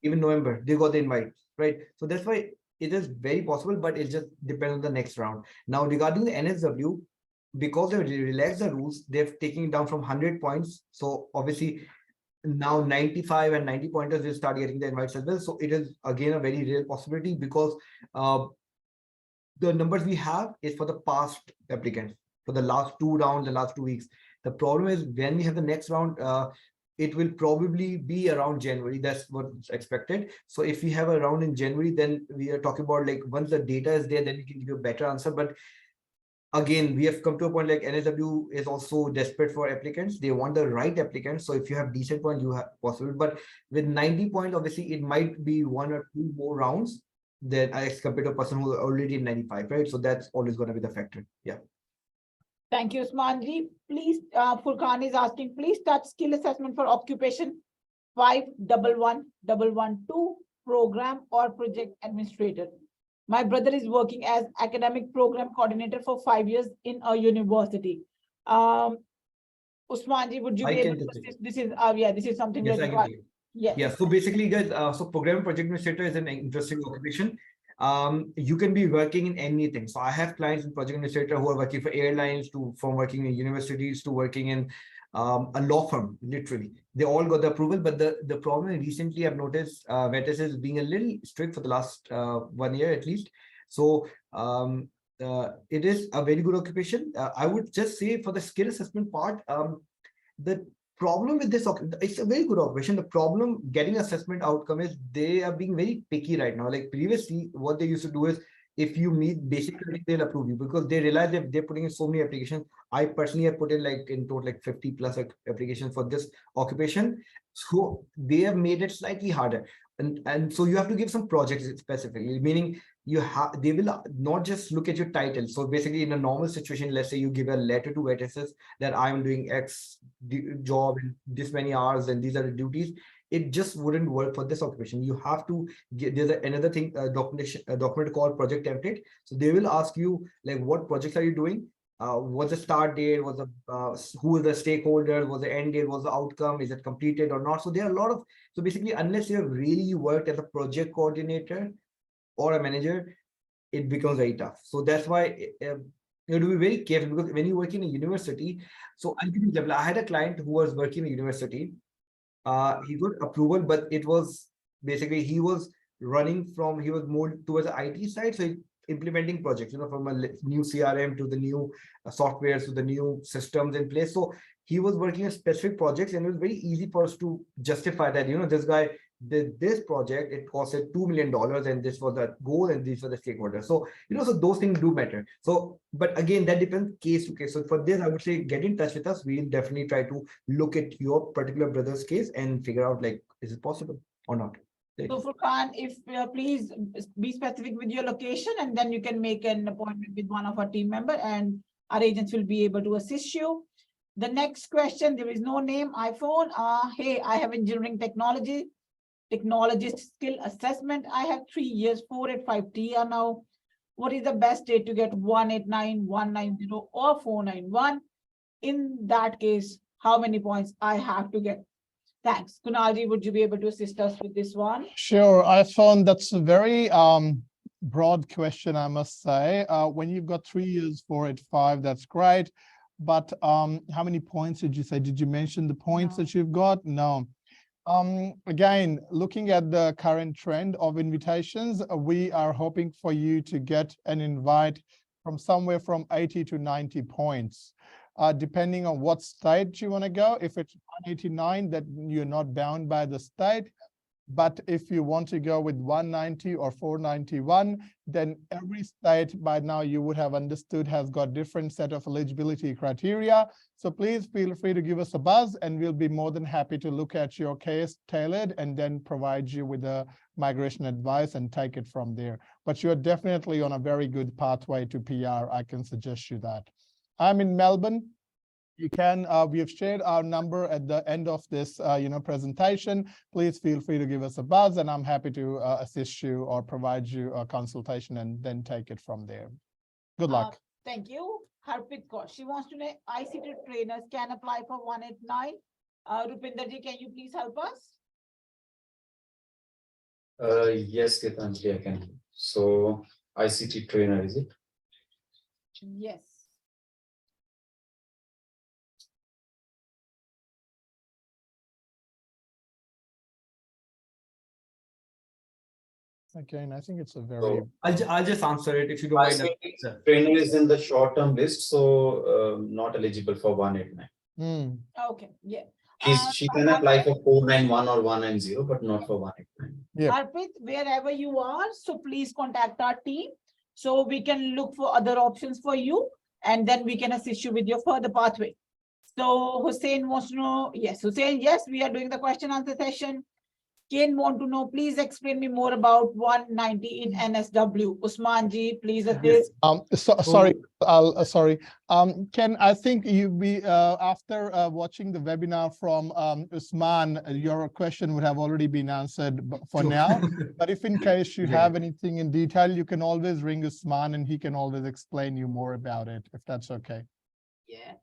even November, they got the invite, right? So that's why it is very possible, but it just depends on the next round. Now, regarding the NSW, because they relaxed the rules, they've taken it down from 100 points. So obviously now 95 and 90 pointers will start getting the invites as well. So it is again a very real possibility because the numbers we have is for the past applicants for the last 2 rounds, the last 2 weeks. The problem is when we have the next round, it will probably be around January. That's what's expected. So if we have a round in January, then we are talking about like once the data is there, then we can give you a better answer. But again, we have come to a point like NSW is also desperate for applicants. They want the right applicants. So if you have decent point, you have possible. But with 90 points, obviously it might be 1 or 2 more rounds than as compared to a person who already in 95, right? So that's always going to be the factor. Yeah. Thank you, Usmanji. Please, Furkan is asking, please touch skill assessment for occupation 511112 program or project administrator. My brother is working as academic program coordinator for 5 years in a university. Usman ji, would you I be able can to take it. assist? This is, yeah, this is something Yes, that I can requires. take it. Yes. Yeah, so basically, guys, so program project administrator is an interesting occupation. You can be working in anything. So I have clients in project administrator who are working for airlines to from working in universities to working in a law firm, literally. They all got the approval, but the problem recently I've noticed VETS is being a little strict for the last 1 year at least. So it is a very good occupation. I would just say for the skill assessment part, the problem with this, it's a very good operation. The problem getting assessment outcome is they are being very picky right now. Like previously, what they used to do is if you meet basic criteria, they'll approve you because they realize that they're putting in so many applications. I personally have put in like in total like 50 plus applications for this occupation. So they have made it slightly harder. And so you have to give some projects specifically, meaning you have they will not just look at your title. So basically, in a normal situation, let's say you give a letter to VETS that I'm doing X job in this many hours and these are the duties. It just wouldn't work for this occupation. You have to get there's another thing, document called project template. So they will ask you like, what projects are you doing? What's the start date? Was the who is the stakeholder? Was the end date? Was the outcome? Is it completed or not? So there are a lot of so basically, unless you have really worked as a project coordinator or a manager, it becomes very tough. So that's why you have to be very careful because when you work in a university, so I'll give you an example. I had a client who was working in a university. He got approval, but it was basically he was more towards the IT side. So implementing projects, from a new CRM to the new software to the new systems in place. So he was working on specific projects, and it was very easy for us to justify that, this guy did this project, it costed $2 million, and this was the goal, and these were the stakeholders. So, so those things do matter. So, but again, that depends case to case. So for this, I would say get in touch with us. We'll definitely try to look at your particular brother's case and figure out like, is it possible or not? So Furqan, if please be specific with your location, and then you can make an appointment with one of our team member, and our agents will be able to assist you. The next question, there is no name, iPhone. Hey, I have engineering technologist skill assessment. I have 3 years, 485 TR now. What is the best date to get 189, 190 or 491? In that case, how many points I have to get? Thanks. Kunalji, would you be able to assist us with this one? Sure, I found that's a very broad question, I must say. When you've got 3 years, 485, that's great. But how many points did you say? Did you mention the points that you've got? No. Again, looking at the current trend of invitations, we are hoping for you to get an invite from somewhere from 80 to 90 points. Depending on what state you want to go. If it's 189, that you're not bound by the state. But if you want to go with 190 or 491, then every state by now you would have understood has got different set of eligibility criteria. So please feel free to give us a buzz, and we'll be more than happy to look at your case tailored and then provide you with a migration advice and take it from there. But you're definitely on a very good pathway to PR. I can suggest you that. I'm in Melbourne. You can, we have shared our number at the end of this, presentation. Please feel free to give us a buzz, and I'm happy to assist you or provide you a consultation and then take it from there. Good luck. Thank you. Harpreet Kaur, she wants to know ICT trainers can apply for 189. Rupinder ji, can you please help us? Yes, Gitanjali, I can. So ICT trainer, is it? Yes. Again, I think it's a very. So I'll just answer it if you don't mind. ICT trainer is in the short-term list, so not eligible for 189. Okay, yeah. She can apply for 491 or 190, but not for 189. Yeah. Harpreet, wherever you are, so please contact our team so we can look for other options for you, and then we can assist you with your further pathway. So Hussein wants to know, yes, Hussein, yes, we are doing the question answer session. Ken want to know, please explain me more about 190 in NSW. Usman ji, please assist. Sorry, sorry. Ken, I think you be after watching the webinar from Usman, your question would have already been answered for True. now. But if in case you Yeah. have anything in detail, you can always ring Usman and he can always explain you more about it, if that's okay. Yeah.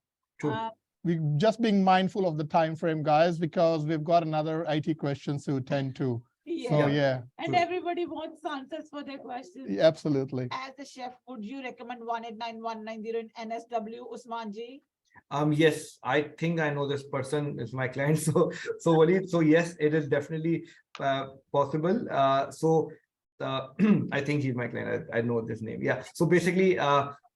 True. We just being mindful of the time frame, guys, because we've got another 80 questions to attend to. So yeah, And True. everybody wants answers for their questions. yeah, absolutely. As the chef, would you recommend 189-190 in NSW, Usman ji? Yes, I think I know this person is my client. So Waleed, so yes, it is definitely possible. I think he's my client. I know this name. Yeah. So basically,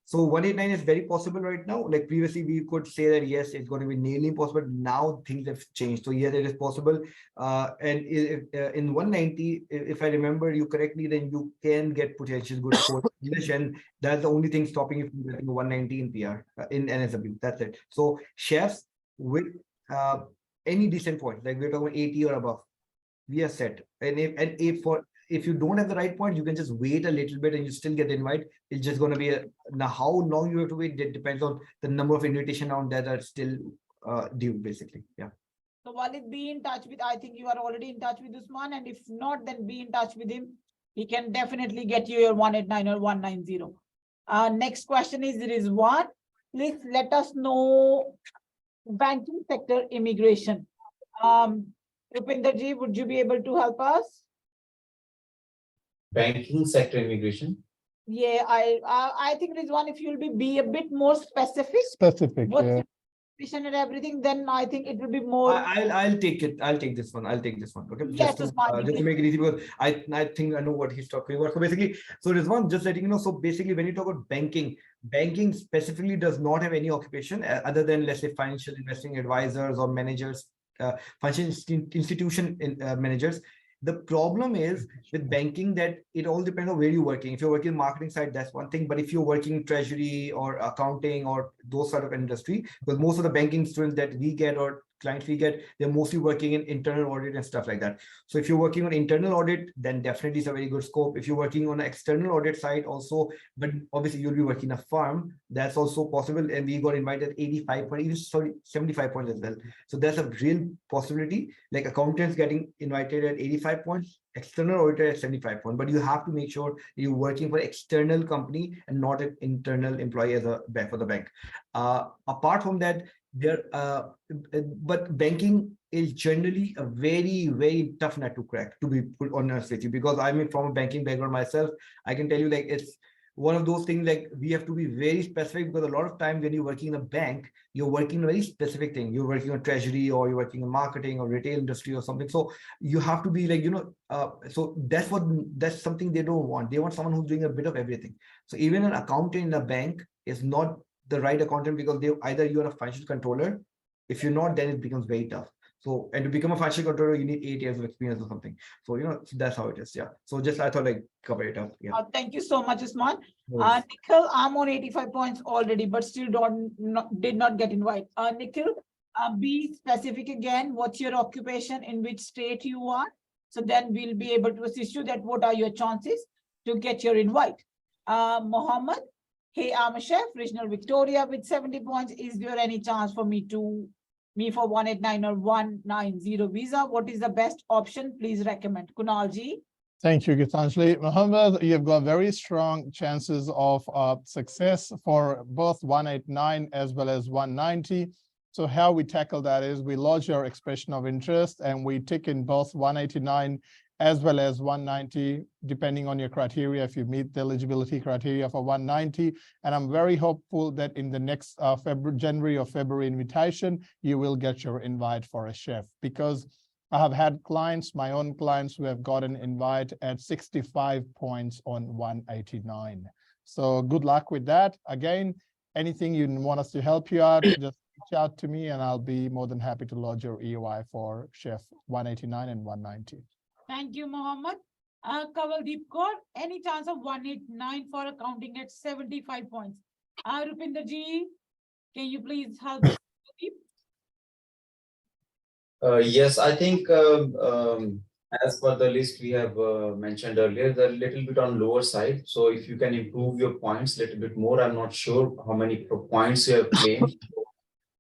so 189 is very possible right now. Like previously, we could say that yes, it's going to be nearly impossible. Now things have changed. So yes, it is possible. And in 190, if I remember you correctly, then you can get potential good score in English, and that's the only thing stopping you from getting 190 in PR in NSW. That's it. So chefs with any decent point, like we're talking 80 or above, we are set. And if you don't have the right point, you can just wait a little bit and you still get the invite. It's just going to be now how long you have to wait. That depends on the number of invitation rounds that are still due, basically. Yeah. So Walid, be in touch with, I think you are already in touch with Usman, and if not, then be in touch with him. He can definitely get you your 189 or 190. Next question is Rizwan. Please let us know banking sector immigration. Rupinder ji, would you be able to help us? Banking sector immigration. Yeah, I think Rizwan, if you'll be a bit more specific, Specific, what's yeah. your position and everything, then I think it will be more. I'll take it. I'll take this one. I'll take this one. Okay. Yes, Just Usman, to make it easy, because I think I know what he's talking about. So basically, so Rizwan, just letting you know. So basically, when you talk about banking specifically does not have any occupation other than, let's say, financial investing advisors or managers, financial institution managers. The problem is with banking that it all depends on where you're working. If you're working marketing side, that's one thing. But if you're working treasury or accounting or those sort of industry, because most of the banking students that we get or clients we get, they're mostly working in internal audit and stuff like that. So if you're working on internal audit, then definitely it's a very good scope. If you're working on an external audit side also, but obviously you'll be working in a firm, that's also possible. And we got invited 85 points, even sorry, 75 points as well. So that's a real possibility. Like accountants getting invited at 85 points, external auditor at 75 points. But you have to make sure you're working for external company and not an internal employee as a bank for the bank. Apart from that, but banking is generally a very, very tough nut to crack, to be put honest with you, because I'm from a banking background myself. I can tell you, like, it's one of those things, like we have to be very specific, because a lot of times when you're working in a bank, you're working on a very specific thing. You're working on treasury, or you're working on marketing or retail industry or something. So you have to be like, so that's something they don't want. They want someone who's doing a bit of everything. So even an accountant in a bank is not the right accountant, because either you're a financial controller. If you're not, then it becomes very tough. So, and to become a financial controller, you need 8 years of experience or something. So, that's how it is. Yeah. So just, I thought I'd cover it up. Yeah. Thank you so much, Usman. No Nikhil, I'm on 85 points already, but still did not get invited. Nikhil, be specific again. What's your occupation, in which state you are? So then we'll be able to assist you that what are your chances to get your invite. Mohammed, hey, I'm a chef, regional Victoria with 70 points. Is there any chance for me for 189 or 190 visa? What is the best option? Please recommend. Kunal ji. Thank you, Gitanjali. Mohammed, you've got very strong chances of success for both 189 as well as 190. So how we tackle that is we lodge your expression of interest and we tick in both 189 as well as 190, depending on your criteria, if you meet the eligibility criteria for 190. And I'm very hopeful that in the next January or February invitation, you will get your invite for a chef, because I have had clients, my own clients, who have got an invite at 65 points on 189. So good luck with that. Again, anything you want us to help you out, just reach out to me and I'll be more than happy to lodge your EOI for chef 189 and 190. Thank you, Mohammed. Kavaldeep Kaur, any chance of 189 for accounting at 75 points? Rupinder ji, can you please help? Yes, I think as per the list we have mentioned earlier, the little bit on lower side. So if you can improve your points a little bit more, I'm not sure how many points you have claimed.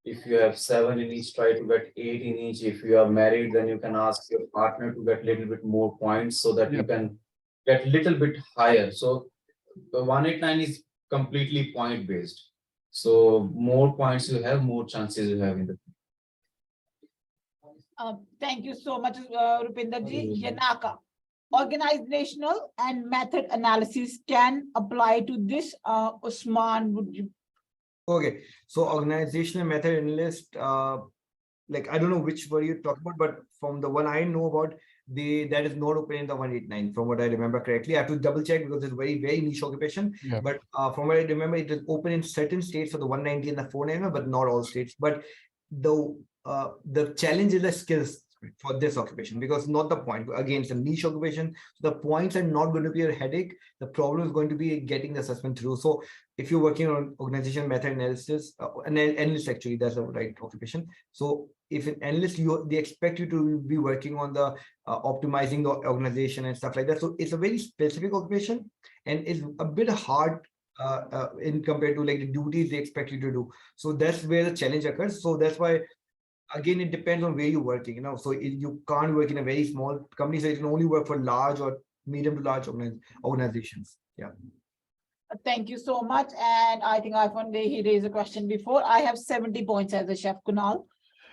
If you have 7 in each, try to get 8 in each. If you are married, then you can ask your partner to get a little bit more points so that you Yep. can get little bit higher. So the 189 is completely point based. So more points you have, more chances you have in the. Thank you so much, Rupinder ji. Yanaka. Organizational and method analysis can apply to this. Usman, would you? Okay, so organizational method analyst, like I don't know which were you talking about, but from the one I know about, that is not open in the 189, from what I remember correctly. I have to double check because it's very niche occupation. Yeah. But from what I remember, it is open in certain states for the 190 and the 490, but not all states. But the challenge is the skills for this occupation, because not the point. Again, it's a niche occupation. So the points are not going to be a headache. The problem is going to be getting the assessment through. So if you're working on organization method analysis, an analyst actually, that's the right occupation. So if an analyst, they expect you to be working on the optimizing the organization and stuff like that. So it's a very specific occupation, and it's a bit hard in compared to like the duties they expect you to do. So that's where the challenge occurs. So that's why, again, it depends on where you're working, you know. So you can't work in a very small company, so you can only work for large or medium to large organizations. Yeah. Thank you so much. And I think he raised a question before. I have 70 points as a chef, Kunal.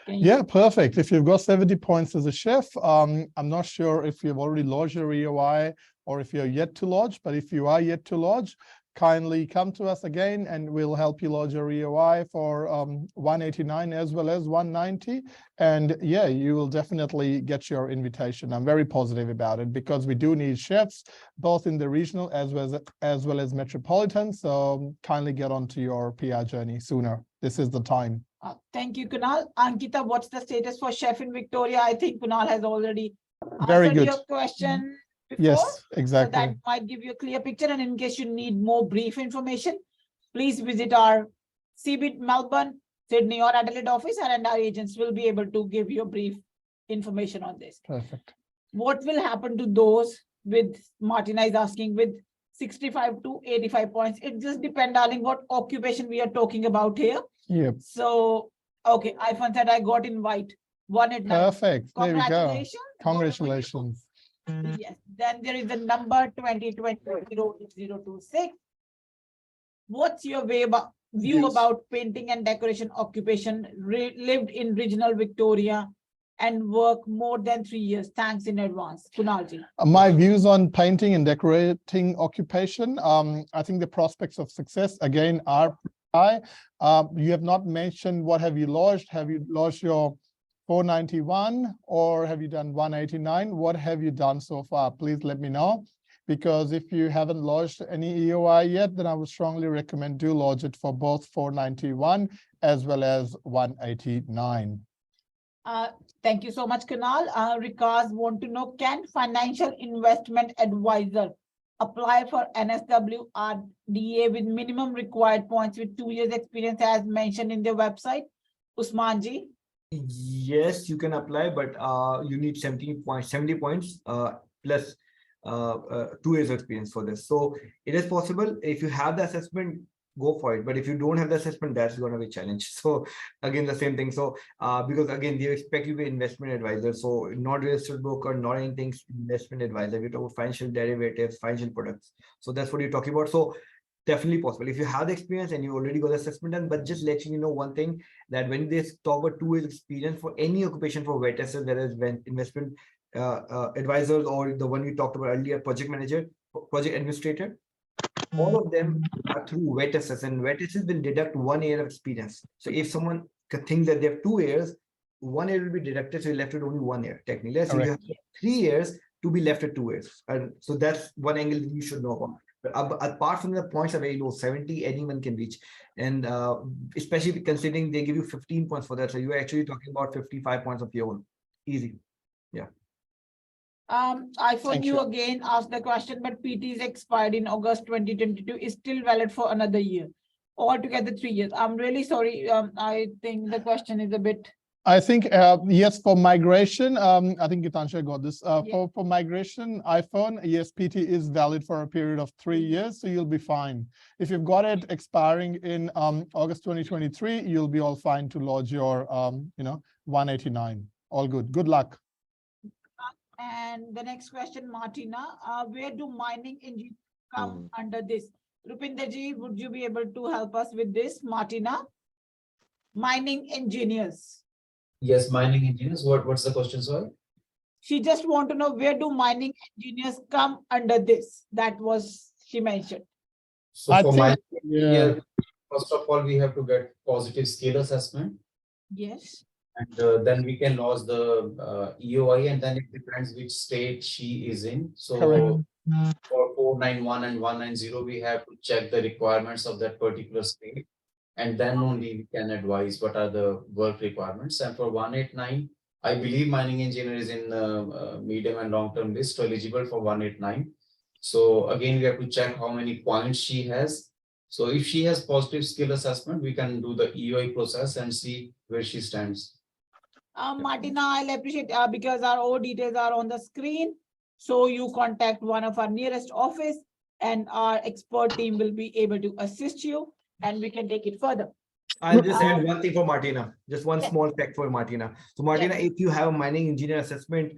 Yeah, perfect. If you've got 70 points as a chef, I'm not sure if you've already lodged your EOI or if you're yet to lodge, but if you are yet to lodge, kindly come to us again and we'll help you lodge your EOI for 189 as well as 190. And yeah, you will definitely get your invitation. I'm very positive about it because we do need chefs, both in the regional as well as metropolitan. So kindly get onto your PR journey sooner. This is the time. Thank you, Kunal. Ankita, what's the status for chef in Victoria? I think Kunal has already Very answered good. your question before. Yes, So exactly. that might give you a clear picture. And in case you need more brief information, please visit our CB Melbourne, Sydney or Adelaide office, and our agents will be able to give you a brief information on this. Perfect. What will happen to those with, Martina is asking, with 65 to 85 points? It just depends, darling, what occupation we are talking about here. Yep. So, okay, Ifan said I got invite 189. Perfect. There we go. Congratulations. Congratulations. Yes, then there is the number 2020-026. What's your view Views. about painting and decoration occupation, lived in regional Victoria and work more than 3 years? Thanks in advance. Kunalji. My views on painting and decorating occupation. I think the prospects of success again are high. You have not mentioned what have you lodged. Have you lodged your 491 or have you done 189? What have you done so far? Please let me know, because if you haven't lodged any EOI yet, then I would strongly recommend do lodge it for both 491 as well as 189. Thank you so much, Kunal. Rikas want to know, can financial investment advisor apply for NSW RDA with minimum required points with 2 years experience as mentioned in their website? Usmanji? Yes, you can apply, but you need 70 points plus 2 years experience for this. So it is possible. If you have the assessment, go for it. But if you don't have the assessment, that's going to be a challenge. So again, the same thing. So because again, they expect you to be investment advisor. So not real estate broker, not anything, investment advisor. We talk about financial derivatives, financial products. So that's what you're talking about. So definitely possible if you have the experience and you already got the assessment done. But just letting you know one thing, that when they talk about 2 years experience for any occupation for vet assessor, there is investment advisors, or the one we talked about earlier, project manager, project administrator, all of them are through vet assessor, and vet assessor will deduct 1 year of experience. So if someone thinks that they have 2 years, 1 year will be deducted, so you're left with only 1 year technically. So you have 3 years to be left with 2 years, and so that's one angle you should know about. But apart from the points are very low, 70 anyone can reach, and especially considering they give you 15 points for that, so you're actually talking about 55 points of your own, easy. Yeah. iPhone you again asked the question, but PT is expired in August 2022, is still valid for another year, altogether 3 years. I'm really sorry. I think the question is a bit. I think, yes, for migration, I think Gitansha got this. Yeah. For migration iPhone, yes, PT is valid for a period of 3 years, so you'll be fine. If you've got it expiring in August 2023, you'll be all fine to lodge your, 189. All good. Good luck. And the next question, Martina, where do mining engineers come under this? Rupinder ji, would you be able to help us with this, Martina? Mining engineers. Yes, mining engineers. What's the question, sorry? She just want to know where do mining engineers come under this? That was she mentioned. So I for think- mining Yeah. engineer, first of all, we have to get positive skill assessment. Yes. And then we can lodge the EOI, and then it depends which state she is in. So Correct. for 491 and 190, we have to check the requirements of that particular state. And then only we can advise what are the work requirements. And for 189, I believe mining engineer is in medium and long-term list eligible for 189. So again, we have to check how many points she has. So if she has positive skill assessment, we can do the EOI process and see where she stands. Martina, I'll appreciate because our all details are on the screen. So you contact one of our nearest office and our expert team will be able to assist you and we can take it further. I'll just add one thing for Martina, just one Yeah. small fact for Martina. So Martina, if you have a mining engineer assessment,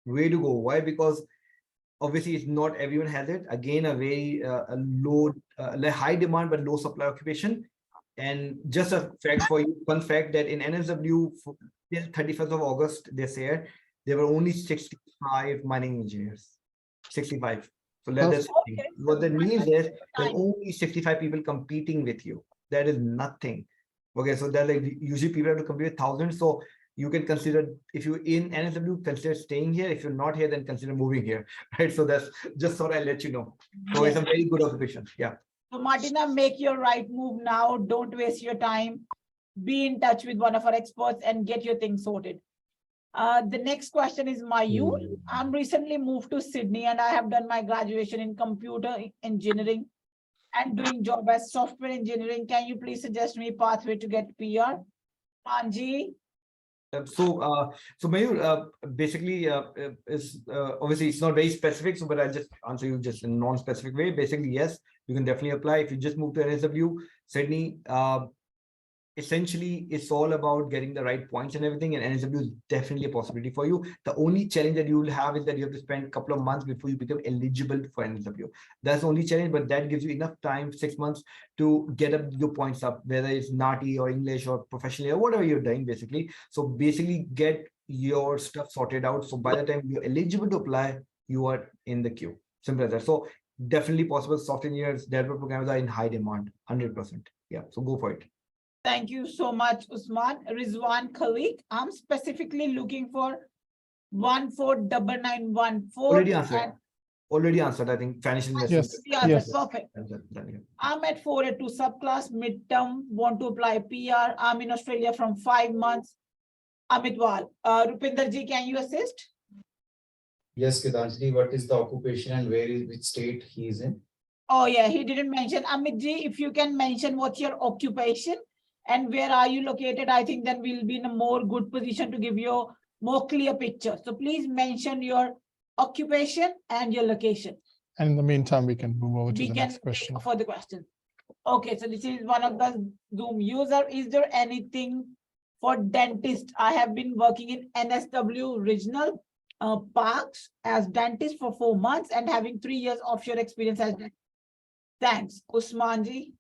way to go. Why? Because obviously it's not everyone has it. Again, a very a low, high demand but low supply occupation. And just a fact for you, fun fact that in NSW till 31st of August this year, there were only 65 mining engineers. 65. So let that sink in. Okay. What that means is there's only 65 people competing with you. That is nothing. Okay, so that like usually people have to compete with thousands. So you can consider if you're in NSW, consider staying here. If you're not here, then consider moving here. Right. So that's just thought I'll let you know. So it's a very good occupation. Yeah. So Martina, make your right move now. Don't waste your time. Be in touch with one of our experts and get your things sorted. The next question is Mayur. I'm recently moved to Sydney and I have done my graduation in computer engineering and doing job as software engineering. Can you please suggest me pathway to get PR? Manji, So Mayur, basically, is obviously it's not very specific. So, but I'll just answer you just in non-specific way. Basically, yes, you can definitely apply if you just move to NSW, Sydney. Essentially, it's all about getting the right points and everything, and NSW is definitely a possibility for you. The only challenge that you will have is that you have to spend a couple of months before you become eligible for NSW. That's the only challenge, but that gives you enough time, 6 months, to get up your points up, whether it's NATI or English or professionally or whatever you're doing, basically. So basically, get your stuff sorted out. So by the time you're eligible to apply, you are in the queue. Simple as that. So definitely possible. Software engineers, developer programmers are in high demand, 100%. Yeah, so go for it. thank you so much, Usman. Rizwan Khalik, I'm specifically looking for 149914. Already answered. and- Already answered, I think, financial investment. Yes. Yeah, Yes. that's perfect. Done, yeah. I'm at 482 subclass, midterm, want to apply PR. I'm in Australia from 5 months. Amitwal, Rupinder ji, can you assist? Yes, Gitanjali, what is the occupation and which state he is in? Oh yeah, he didn't mention. Amit ji, if you can mention what's your occupation and where are you located, I think then we'll be in a more good position to give you a more clear picture. So please mention your occupation and your location. And in the meantime, we can move over to We the can next question. for the question. Okay, so this is one of the Zoom user. Is there anything for dentist? I have been working in NSW regional parks as dentist for 4 months and having 3 years offshore experience as dentist. Thanks, Usman ji.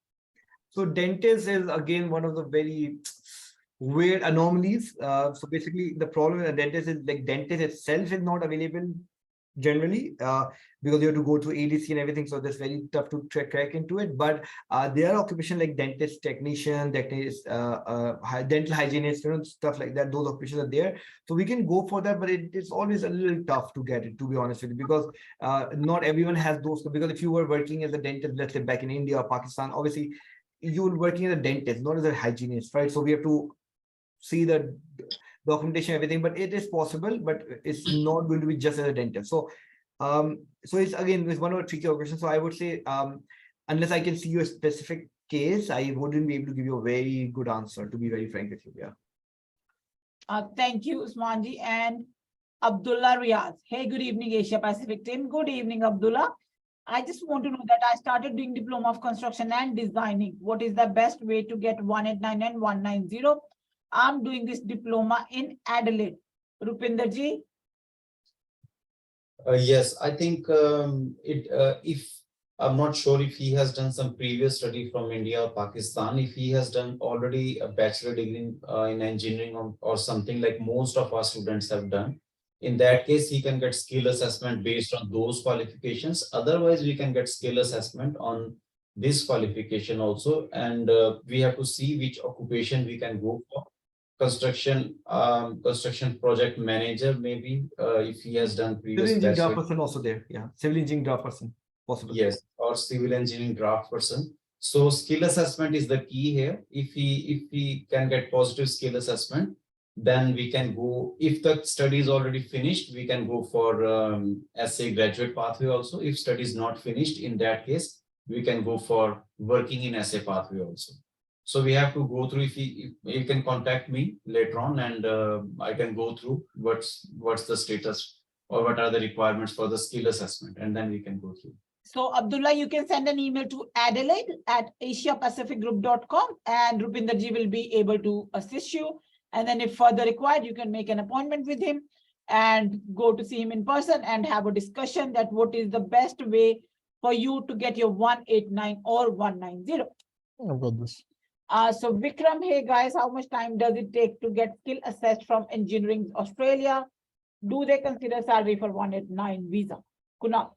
So dentist is again one of the very weird anomalies. So basically the problem with a dentist is like dentist itself is not available generally because you have to go through ADC and everything. So that's very tough to crack into it. But there are occupations like dentist, technician, dentist, dental hygienist, stuff like that. Those occupations are there. So we can go for that, but it's always a little tough to get it, to be honest with you, because not everyone has those. Because if you were working as a dentist, let's say back in India or Pakistan, obviously you were working as a dentist, not as a hygienist, right? So we have to see the documentation, everything, but it is possible, but it's not going to be just as a dentist. So, so it's again, it's one of the tricky questions. So I would say, unless I can see you a specific case, I wouldn't be able to give you a very good answer, to be very frank with you. Yeah. Thank you, Usmanji and Abdullah Riaz. Hey, good evening, Asia Pacific team. Good evening, Abdullah. I just want to know that I started doing Diploma of Construction and Designing. What is the best way to get 189 and 190? I'm doing this diploma in Adelaide. Rupinder ji, Yes, I think if I'm not sure if he has done some previous study from India or Pakistan, if he has done already a bachelor degree in engineering or something like most of our students have done. In that case, he can get skill assessment based on those qualifications. Otherwise, we can get skill assessment on this qualification also. And we have to see which occupation we can go for. Construction project manager, maybe if he has done Civil previous engineering bachelor. draft person also there. Yeah, civil engineering draft person possible. Yes, or civil engineering draft person. So skill assessment is the key here. If he can get positive skill assessment, then we can go. If the study is already finished, we can go for SA graduate pathway also. If study is not finished, in that case, we can go for working in SA pathway also. So we have to go through. If you can contact me later on, and I can go through what's the status or what are the requirements for the skill assessment, and then we can go through. so Abdullah, you can send an email to adelaide@asiapacificgroup.com and Rupinder ji will be able to assist you. And then if further required, you can make an appointment with him and go to see him in person and have a discussion that what is the best way for you to get your 189 or 190. I've got this. So Vikram, hey guys, how much time does it take to get skill assessed from Engineering Australia? Do they consider salary for 189 visa? Kunal.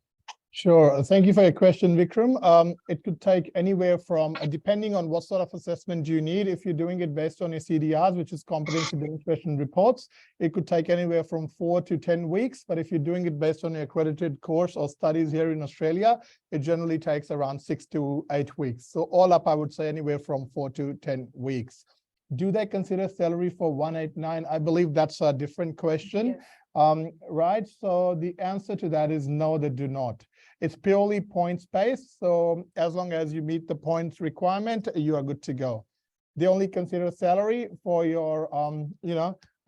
Sure. Thank you for your question, Vikram. It could take anywhere from, depending on what sort of assessment you need, if you're doing it based on your CDRs, which is competency demonstration reports, it could take anywhere from 4 to 10 weeks. But if you're doing it based on your accredited course or studies here in Australia, it generally takes around 6 to 8 weeks. So all up, I would say anywhere from 4 to 10 weeks. Do they consider salary for 189? I believe that's a different question. Yes. Right. So the answer to that is no, they do not. It's purely points based. So as long as you meet the points requirement, you are good to go. They only consider salary for your,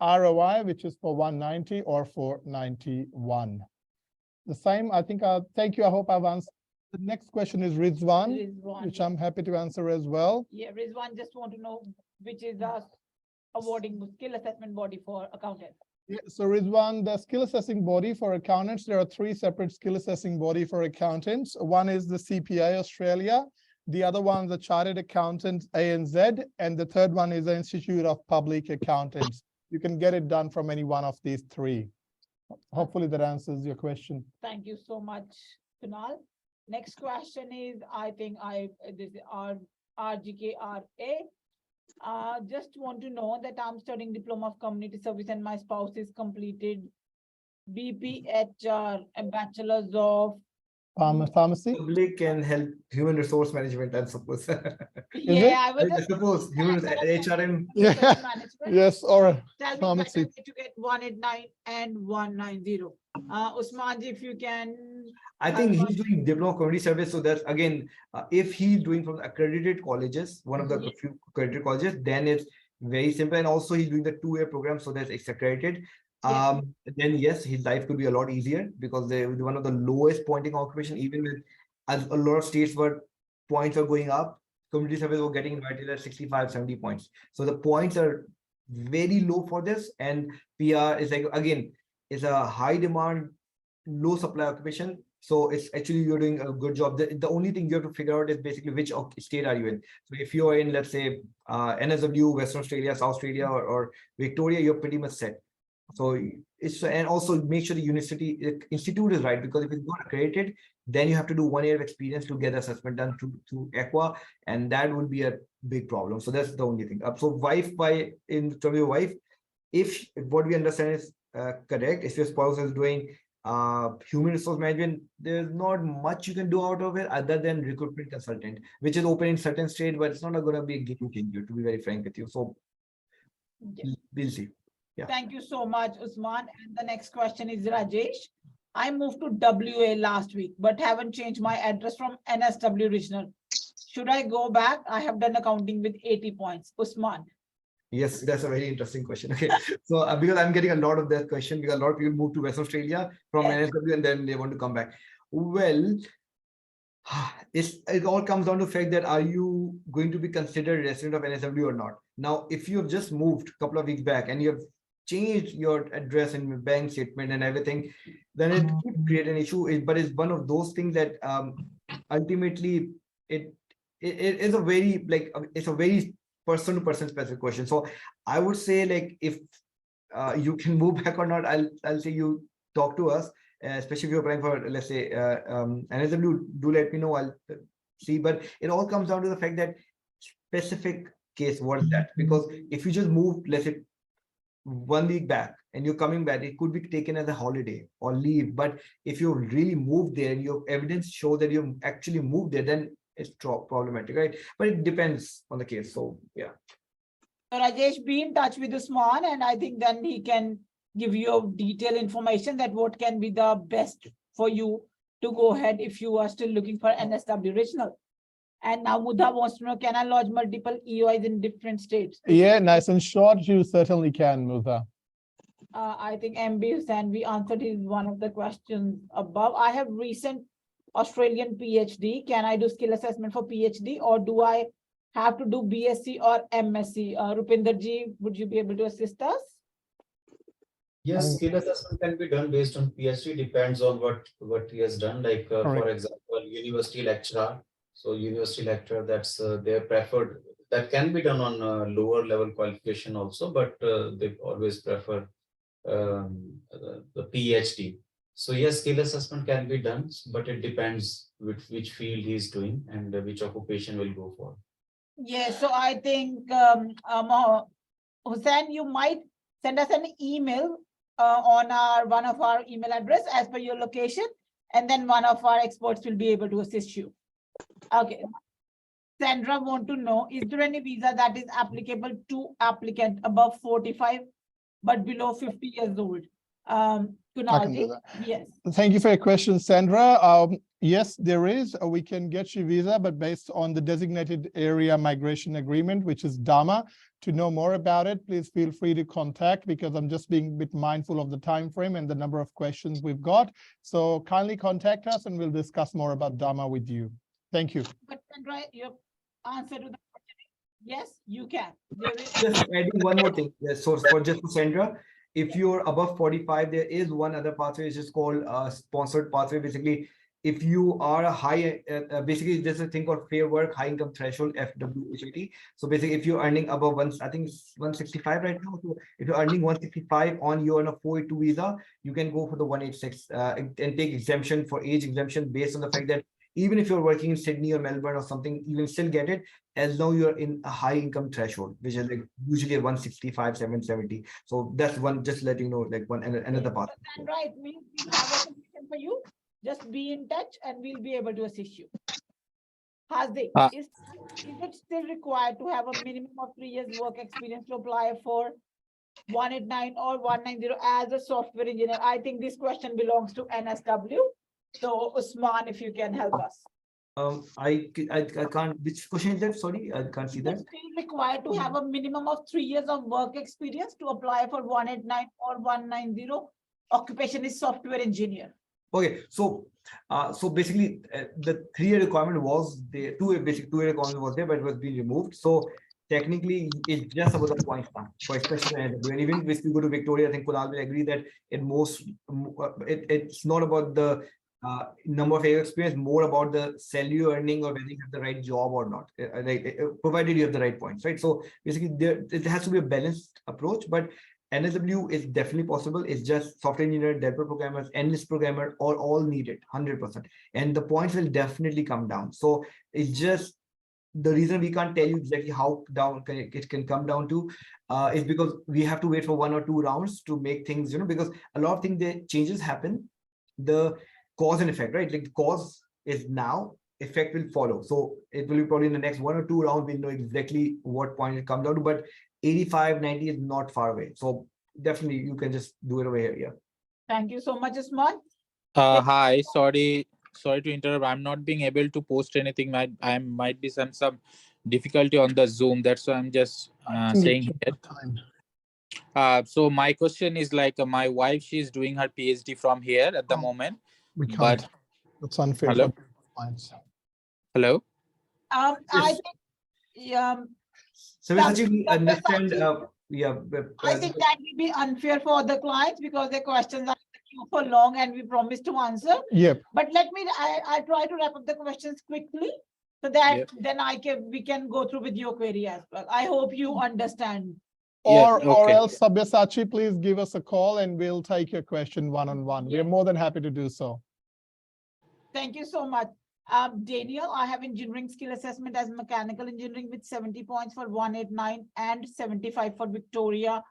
ROI, which is for 190 or for 91. The same, I think, thank you. I hope I've answered. The next question is Rizwan, which I'm happy to answer as well. Yeah, Rizwan just want to know which is the awarding skill assessment body for accountants. Yeah, so Rizwan, the skill assessing body for accountants, there are 3 separate skill assessing body for accountants. One is the CPA Australia, the other one is the Chartered Accountants ANZ, and the third one is the Institute of Public Accountants. You can get it done from any one of these 3. Hopefully that answers your question. Thank you so much, Kunal. Next question is, I think this is RGKRA. Just want to know that I'm studying Diploma of Community Service and my spouse is completed BPHR, a Bachelor's of Pharmacy. Public and health, human resource management, I suppose. yeah, I was I just suppose human HRM. Yeah. management. Yes, or Tell me pharmacy. better way to get 189 and 190. Usman ji, if you can. I think he's doing diploma of community service. So that's again, if he's doing from the accredited colleges, one of the Yeah. few accredited colleges, then it's very simple. And also he's doing the 2-year program, so that's it's accredited. Yeah. Then yes, his life could be a lot easier because they're one of the lowest pointing occupation, even with as a lot of states where points are going up, community service were getting invited at 65, 70 points. So the points are very low for this, and PR is like, again, it's a high demand, low supply occupation. So it's actually, you're doing a good job. The only thing you have to figure out is basically which state are you in. So if you're in, let's say, NSW, Western Australia, South Australia, or Victoria, you're pretty much set. So it's, and also make sure the institute is right, because if it's not accredited, then you have to do 1 year of experience to get assessment done through AQUA, and that would be a big problem. So that's the only thing. So wife, in terms of your wife, if what we understand is correct, if your spouse is doing human resource management, there's not much you can do out of it other than recruitment consultant, which is open in certain states, but it's not going to be a game changer, to be very frank with you. So Yeah. we'll see. Yeah. Thank you so much, Usman. And the next question is Rajesh. I moved to WA last week, but haven't changed my address from NSW regional. Should I go back? I have done accounting with 80 points. Usman. Yes, that's a very interesting question. Okay, so because I'm getting a lot of that question because a lot of people move to West Australia from Yes. NSW and then they want to come back. Well, it all comes down to the fact that are you going to be considered a resident of NSW or not? Now, if you have just moved a couple of weeks back and you have changed your address and your bank statement and everything, then it could create an issue. But it's one of those things that ultimately it is a very it's a very person to person specific question. So I would say like if you can move back or not, I'll say you talk to us, especially if you're applying for, let's say, NSW, do let me know. I'll see. But it all comes down to the fact that specific case, what is that? Because if you just move, let's say, 1 week back and you're coming back, it could be taken as a holiday or leave. But if you really moved there and your evidence show that you actually moved there, then it's problematic, right? But it depends on the case. So yeah. So Rajesh, be in touch with Usman, and I think then he can give you detailed information that what can be the best for you to go ahead if you are still looking for NSW regional. And now Mudha wants to know, can I lodge multiple EOIs in different states? Yeah, nice and short, you certainly can, Mudha. I think MB Hussain, we answered his one of the questions above. I have recent Australian PhD. Can I do skill assessment for PhD, or do I have to do BSc or MSc? Rupinder ji, would you be able to assist us? Yes, skill assessment can be done based on PhD, depends on what he has done. Like for Correct. example, university lecturer. So university lecturer, that's their preferred. That can be done on lower level qualification also, but they always prefer the PhD. So yes, skill assessment can be done, but it depends which field he is doing and which occupation will go for. Yes, so I think Hussain, you might send us an email on one of our email address as per your location, and then one of our experts will be able to assist you. Okay. Sandra want to know, is there any visa that is applicable to applicant above 45 but below 50 years old? I can do Kunal, that. yes. Thank you for your question, Sandra. Yes, there is. We can get you visa, but based on the designated area migration agreement, which is DAMA. To know more about it, please feel free to contact, because I'm just being a bit mindful of the time frame and the number of questions we've got. So kindly contact us and we'll discuss more about DAMA with you. Thank you. But Sandra, your answer to the question is yes, you can. There is Just adding one more thing. Yes, so for just for Sandra, if you're above 45, there is one other pathway, which is called sponsored pathway. Basically, if you are a high, basically there's a thing called fair work, high income threshold, FWHT. So basically, if you're earning above I think it's 165 right now. So if you're earning 165 on your 482 visa, you can go for the 186 and take exemption for age exemption based on the fact that even if you're working in Sydney or Melbourne or something, you will still get it as long you're in a high income threshold, which is like usually a 165, 770. So that's one, just let you know, like another path. Sandra, it means we have a solution for you. Just be in touch and we'll be able to assist you. Hardik, is it still required to have a minimum of 3 years work experience to apply for 189 or 190 as a software engineer? I think this question belongs to NSW. So Usman, if you can help us. I can't, which question is that? Sorry, I can't see that. It's still required to have a minimum of 3 years of work experience to apply for 189 or 190. Occupation is software engineer. Okay, so so basically the 3-year requirement was there, basic 2-year requirement was there, but it was being removed. So technically it's just about the points now for especially and even if you go to Victoria, I think Kunal will agree that it's not about the number of years experience, more about the salary you're earning or whether you have the right job or not, provided you have the right points, right? So basically it has to be a balanced approach, but NSW is definitely possible. It's just software engineer, developer programmers, enlist programmer are all needed 100%, and the points will definitely come down. So it's just the reason we can't tell you exactly how down it can come down to is because we have to wait for 1 or 2 rounds to make things, because a lot of things, the changes happen, the cause and effect, right? Like the cause is now, effect will follow. So it will be probably in the next 1 or 2 rounds, we'll know exactly what point it comes down to, but 85, 90 is not far away. So definitely you can just do it over here. Yeah. Thank you so much, Usman. Hi, sorry to interrupt. I'm not being able to post anything. I might be some difficulty on the Zoom. That's why I'm just saying here. So my question is like my wife, she's doing her PhD from here at the Oh, moment. We can't. But That's unfair. Hello? For clients. hello. I Yes. think, So That- Sachi, we that- understand, Sachi, yeah. I think that will be unfair for the clients because their questions are in the queue for long and we promise to answer. Yep. But let me, I try to wrap up the questions quickly so that Yep. then we can go through with your query as well. I hope you understand. Yes, Or okay. else, Sabyasachi, please give us a call and we'll take your question one-on-one. We are more than happy to do so. Thank you so much. Daniel, I have engineering skill assessment as mechanical engineering with 70 points for 189 and 75 for Victoria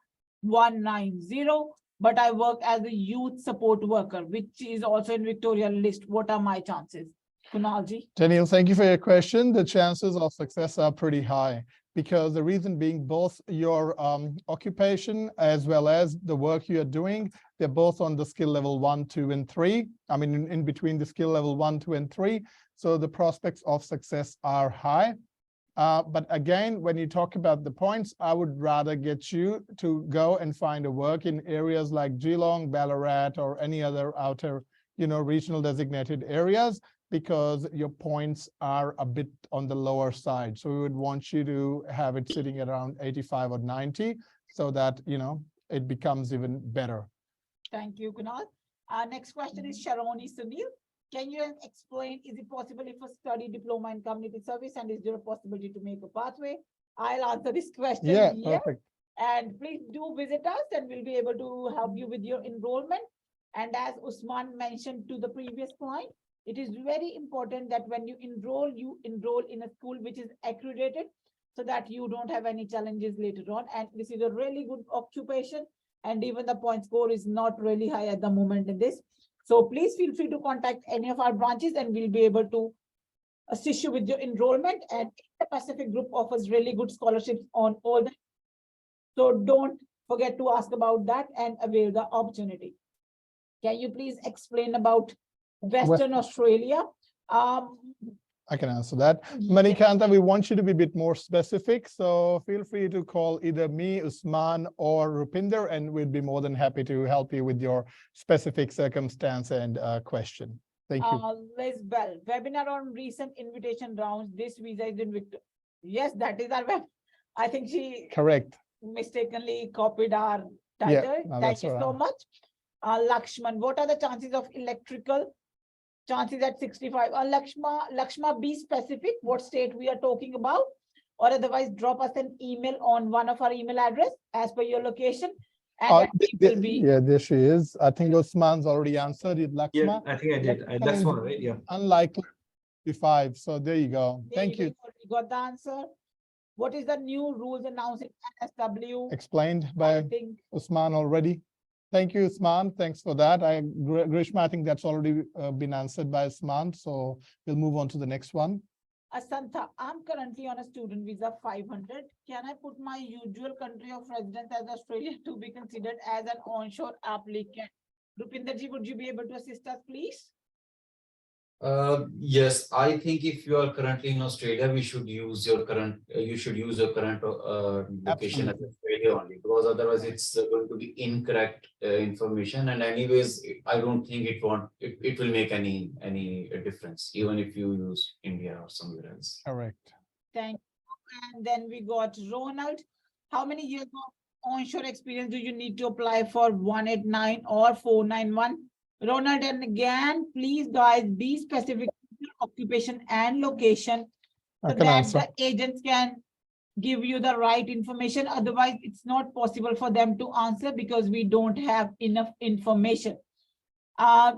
190. But I work as a youth support worker, which is also in Victoria list. What are my chances? Kunalji? Daniel, thank you for your question. The chances of success are pretty high because the reason being both your occupation as well as the work you are doing, they're both on the skill level 1, 2, and 3. I mean, in between the skill level 1, 2, and 3. So the prospects of success are high. But again, when you talk about the points, I would rather get you to go and find a work in areas like Geelong, Ballarat, or any other outer, regional designated areas, because your points are a bit on the lower side. So we would want you to have it sitting at around 85 or 90 so that, it becomes even better. Thank you, Kunal. Next question is Sharoni Sunil. Can you explain, is it possible if a study diploma in community service and is there a possibility to make a pathway? I'll answer this question. Yeah, Yes. perfect. And please do visit us and we'll be able to help you with your enrollment. And as Usman mentioned to the previous point, it is very important that when you enroll in a school which is accredited so that you don't have any challenges later on. And this is a really good occupation. And even the point score is not really high at the moment in this. So please feel free to contact any of our branches and we'll be able to assist you with your enrollment. And the Pacific Group offers really good scholarships on all the. So don't forget to ask about that and avail the opportunity. Can you please explain about Western Australia? I can answer that. Manikanta, we want you to be a bit more specific. So feel free to call either me, Usman, or Rupinder, and we'd be more than happy to help you with your specific circumstance and question. Thank you. Liz Bell, webinar on recent invitation rounds. This visa is in Victoria. Yes, that is our web. I think she Correct. mistakenly copied our Yeah, title. no, Thank that's you all so right. much. Lakshman, what are the chances of electrical chances at 65? Lakshma, be specific what state we are talking about, or otherwise drop us an email on one of our email address as per your location. And it will be Yeah, there she is. I think Usman's already answered it, Yeah, Lakshma. I think I did. That's one, right? Yeah. Unlikely 55. So there you go. Thank you. already got the answer. What is the new rules announcing NSW? Explained I by think Usman already. Thank you, Usman. Thanks for that. Grishma, I think that's already been answered by Usman. So we'll move on to the next one. Asantha, I'm currently on a student visa 500. Can I put my usual country of residence as Australia to be considered as an onshore applicant? Rupinderji, would you be able to assist us, please? Yes, I think if you are currently in Australia, you should use your current location as Absolutely. Australia only, because otherwise it's going to be incorrect information. And anyways, I don't think it will make any difference, even if you use India or somewhere else. Correct. Thank you. And then we got Ronald. How many years of onshore experience do you need to apply for 189 or 491? Ronald, and again, please guys, be specific with your occupation and location I so can that answer. the agents can give you the right information. Otherwise, it's not possible for them to answer because we don't have enough information.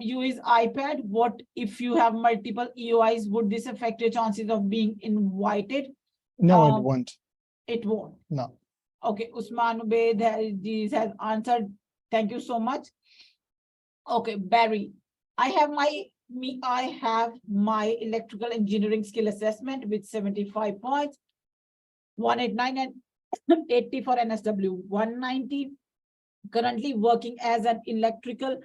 Use iPad. What if you have multiple EOIs? Would this affect your chances of being invited? No, it Um, won't. It won't. No. Okay, Usman Ubaid has answered. Thank you so much. Okay, Barry, I have my electrical engineering skill assessment with 75 points, 189 and 80 for NSW, 190. Currently working as an electrical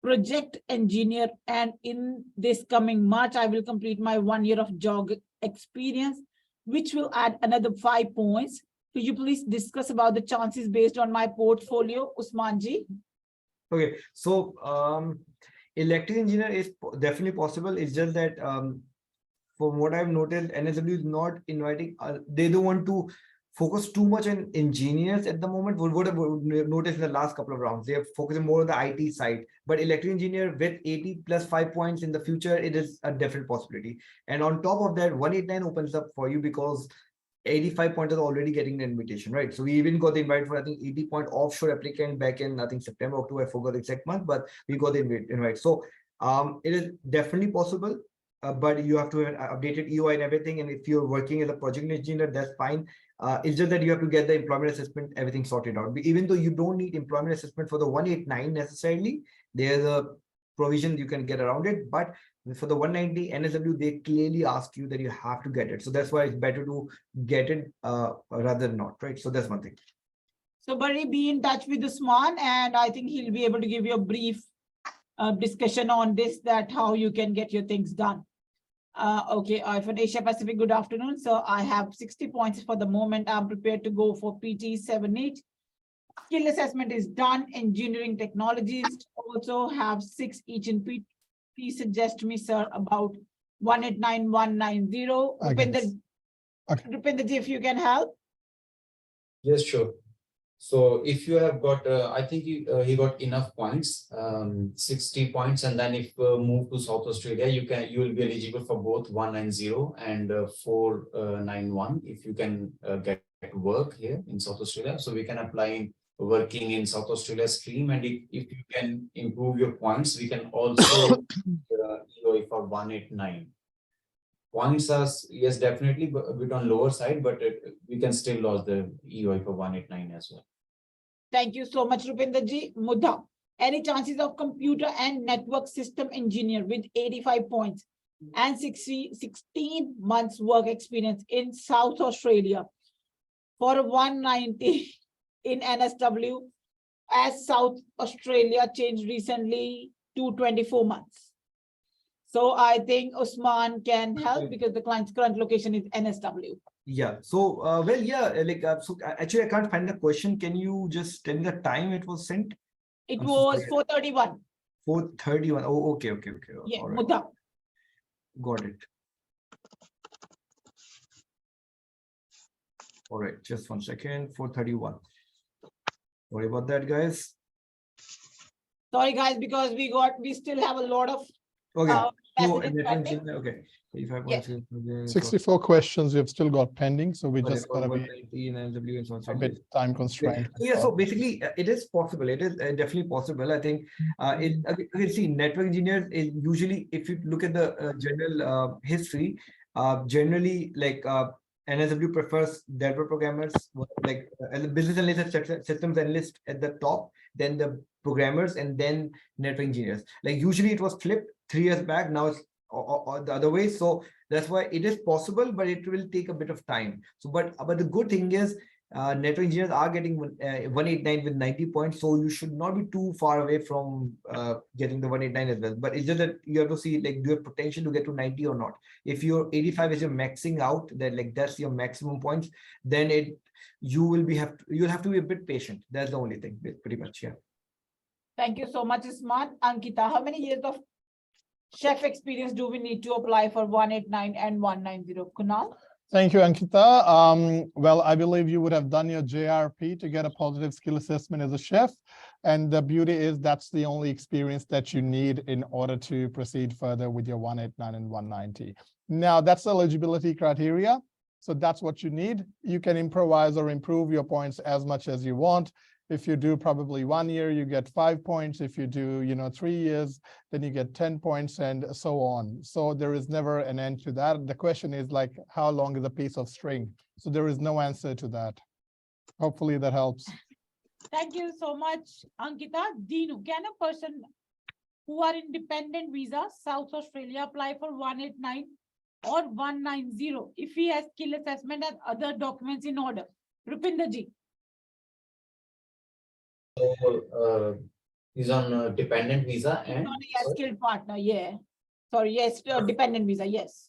project engineer, and in this coming March, I will complete my 1 year of job experience. which will add another 5 points. Could you please discuss about the chances based on my portfolio, Usman ji? Okay, so electrical engineer is definitely possible. It's just that from what I've noticed, NSW is not inviting. They don't want to focus too much on engineers at the moment. What I've noticed in the last couple of rounds, they are focusing more on the IT side. But electrical engineer with 80 plus 5 points in the future, it is a different possibility. And on top of that, 189 opens up for you because 85 pointers are already getting the invitation, right? So we even got the invite for, I think, 80 point offshore applicant back in, I think, September, October, I forgot the exact month, but we got the invite. So it is definitely possible, but you have to have updated EOI and everything. And if you're working as a project engineer, that's fine. It's just that you have to get the employment assessment, everything sorted out. Even though you don't need employment assessment for the 189 necessarily, there's a provision you can get around it. But for the 190 NSW, they clearly ask you that you have to get it. So that's why it's better to get it rather than not, right? So that's one thing. So Bari, be in touch with Usman, and I think he'll be able to give you a brief discussion on this, that how you can get your things done. Okay, for Asia Pacific, good afternoon. So I have 60 points for the moment. I'm prepared to go for PT 78. Skill assessment is done. Engineering technologies also have 6 each in PT. Please suggest to me, sir, about 189, 190. Rupinder ji, if you can help. Yes, sure. So if you have got, I think he got enough points, 60 points, and then if move to South Australia, you will be eligible for both 190 and 491 if you can get work here in South Australia. So we can apply in working in South Australia stream, and if you can improve your points, we can also EOI for 189. Points are, yes, definitely a bit on lower side, but we can still lose the EOI for 189 as well. Thank you so much, Rupinder ji. Mudha, any chances of computer and network system engineer with 85 points and 16 months work experience in South Australia for 190 in NSW, as South Australia changed recently to 24 months? So I think Usman can help because the client's current location is NSW. Yeah. So, well, yeah, so actually I can't find the question. Can you just tell me the time it was sent? It was 4:31. 4:31. Oh, okay. Yeah, all right. Mudha. Got it. All right, just 1 second. 4:31. Sorry about that, guys. Sorry, guys, because we still have a lot of Okay. messages pending. Okay. 85 Yes. 64 questions you've still got pending, so we Okay, just for gotta be 190 and NSW and so on. a bit time constrained. Yeah, so basically it is possible. It is definitely possible. I think you see, network engineers is usually, if you look at the general history, generally like NSW prefers network programmers, like business analyst, systems analyst at the top, then the programmers, and then network engineers. Like usually it was flipped 3 years back. Now it's the other way. So that's why it is possible, but it will take a bit of time. So, but the good thing is network engineers are getting 189 with 90 points. So you should not be too far away from getting the 189 as well. But it's just that you have to see, like, do you have potential to get to 90 or not? If your 85 is your maxing out, that like that's your maximum points, then you'll have to be a bit patient. That's the only thing, pretty much. Yeah. Thank you so much, Usman. Ankita, how many years of chef experience do we need to apply for 189 and 190? Kunal? Thank you, Ankita. Well, I believe you would have done your JRP to get a positive skill assessment as a chef. And the beauty is that's the only experience that you need in order to proceed further with your 189 and 190. Now, that's eligibility criteria. So that's what you need. You can improvise or improve your points as much as you want. If you do probably 1 year, you get 5 points. If you do, 3 years, then you get 10 points and so on. So there is never an end to that. The question is like, how long is a piece of string? So there is no answer to that. Hopefully that helps. Thank you so much, Ankita. Dinu, can a person who are in dependent visa, South Australia, apply for 189 or 190 if he has skill assessment and other documents in order? Rupinder ji. So he's on a dependent visa and Yes, skilled partner, yeah. Sorry, yes, dependent visa, yes.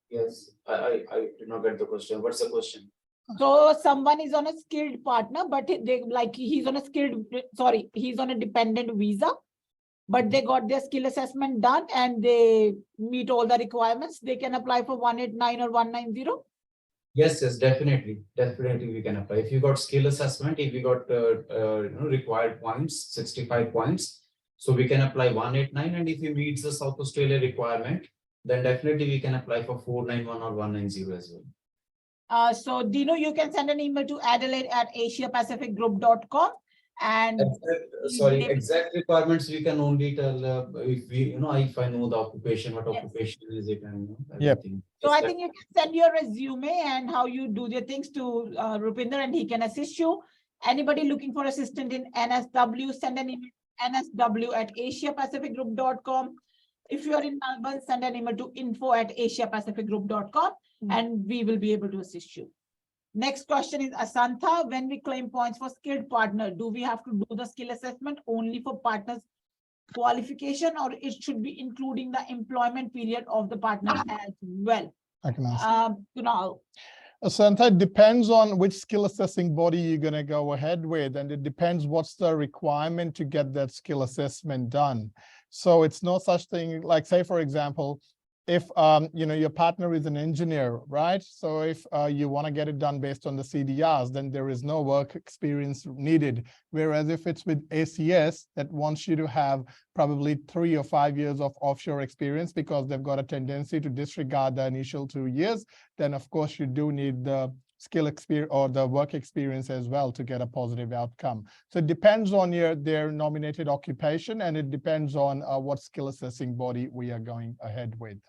Yes, I did not get the question. What's the question? So someone is on a skilled partner, but they like he's on a he's on a dependent visa. But they got their skill assessment done and they meet all the requirements. They can apply for 189 or 190. Yes, definitely. Definitely we can apply. If you got skill assessment, if you got required points, 65 points, so we can apply 189. And if you meet the South Australia requirement, then definitely we can apply for 491 or 190 as well. So Dino, you can send an email to Adelaide@asiapacificgroup.com and Exact requirements we can only tell if we, if I know the occupation, what Yes. occupation is it, and Yep. everything. so I think you can send your resume and how you do your things to Rupinder and he can assist you. Anybody looking for assistant in NSW, send an email nsw@asiapacificgroup.com. If you are in Melbourne, send an email to info@asiapacificgroup.com and we will be able to assist you. Next question is Asantha. When we claim points for skilled partner, do we have to do the skill assessment only for partners qualification or it should be including the employment period of the partner as well? I can answer. Kunal. Asantha, it depends on which skill assessing body you're going to go ahead with, and it depends what's the requirement to get that skill assessment done. So it's no such thing like, say, for example, if your partner is an engineer, right? So if you want to get it done based on the CDRs, then there is no work experience needed. Whereas if it's with ACS that wants you to have probably 3 or 5 years of offshore experience because they've got a tendency to disregard the initial 2 years, then of course you do need the skill experience or the work experience as well to get a positive outcome. So it depends on their nominated occupation, and it depends on what skill assessing body we are going ahead with.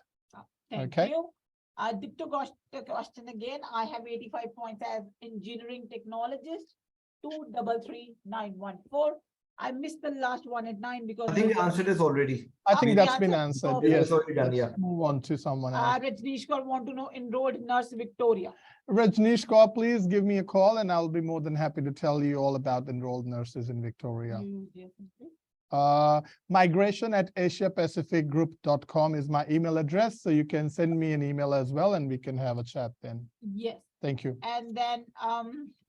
Thank Okay. you. Dipto got the question again. I have 85 points as engineering technologist, 233914. I missed the last 189 because I think the answer is already. I think the that's been answer- answered. Okay. Yes. It's already done, Let's yeah. move on to someone else. Rajneesh Kaur want to know enrolled nurse Victoria. Rajneesh Kaur, please give me a call and I'll be more than happy to tell you all about enrolled nurses in Victoria. Migration@asiapacificgroup.com is my email address. So you can send me an email as well and we can have a chat then. Yes. Thank you. And then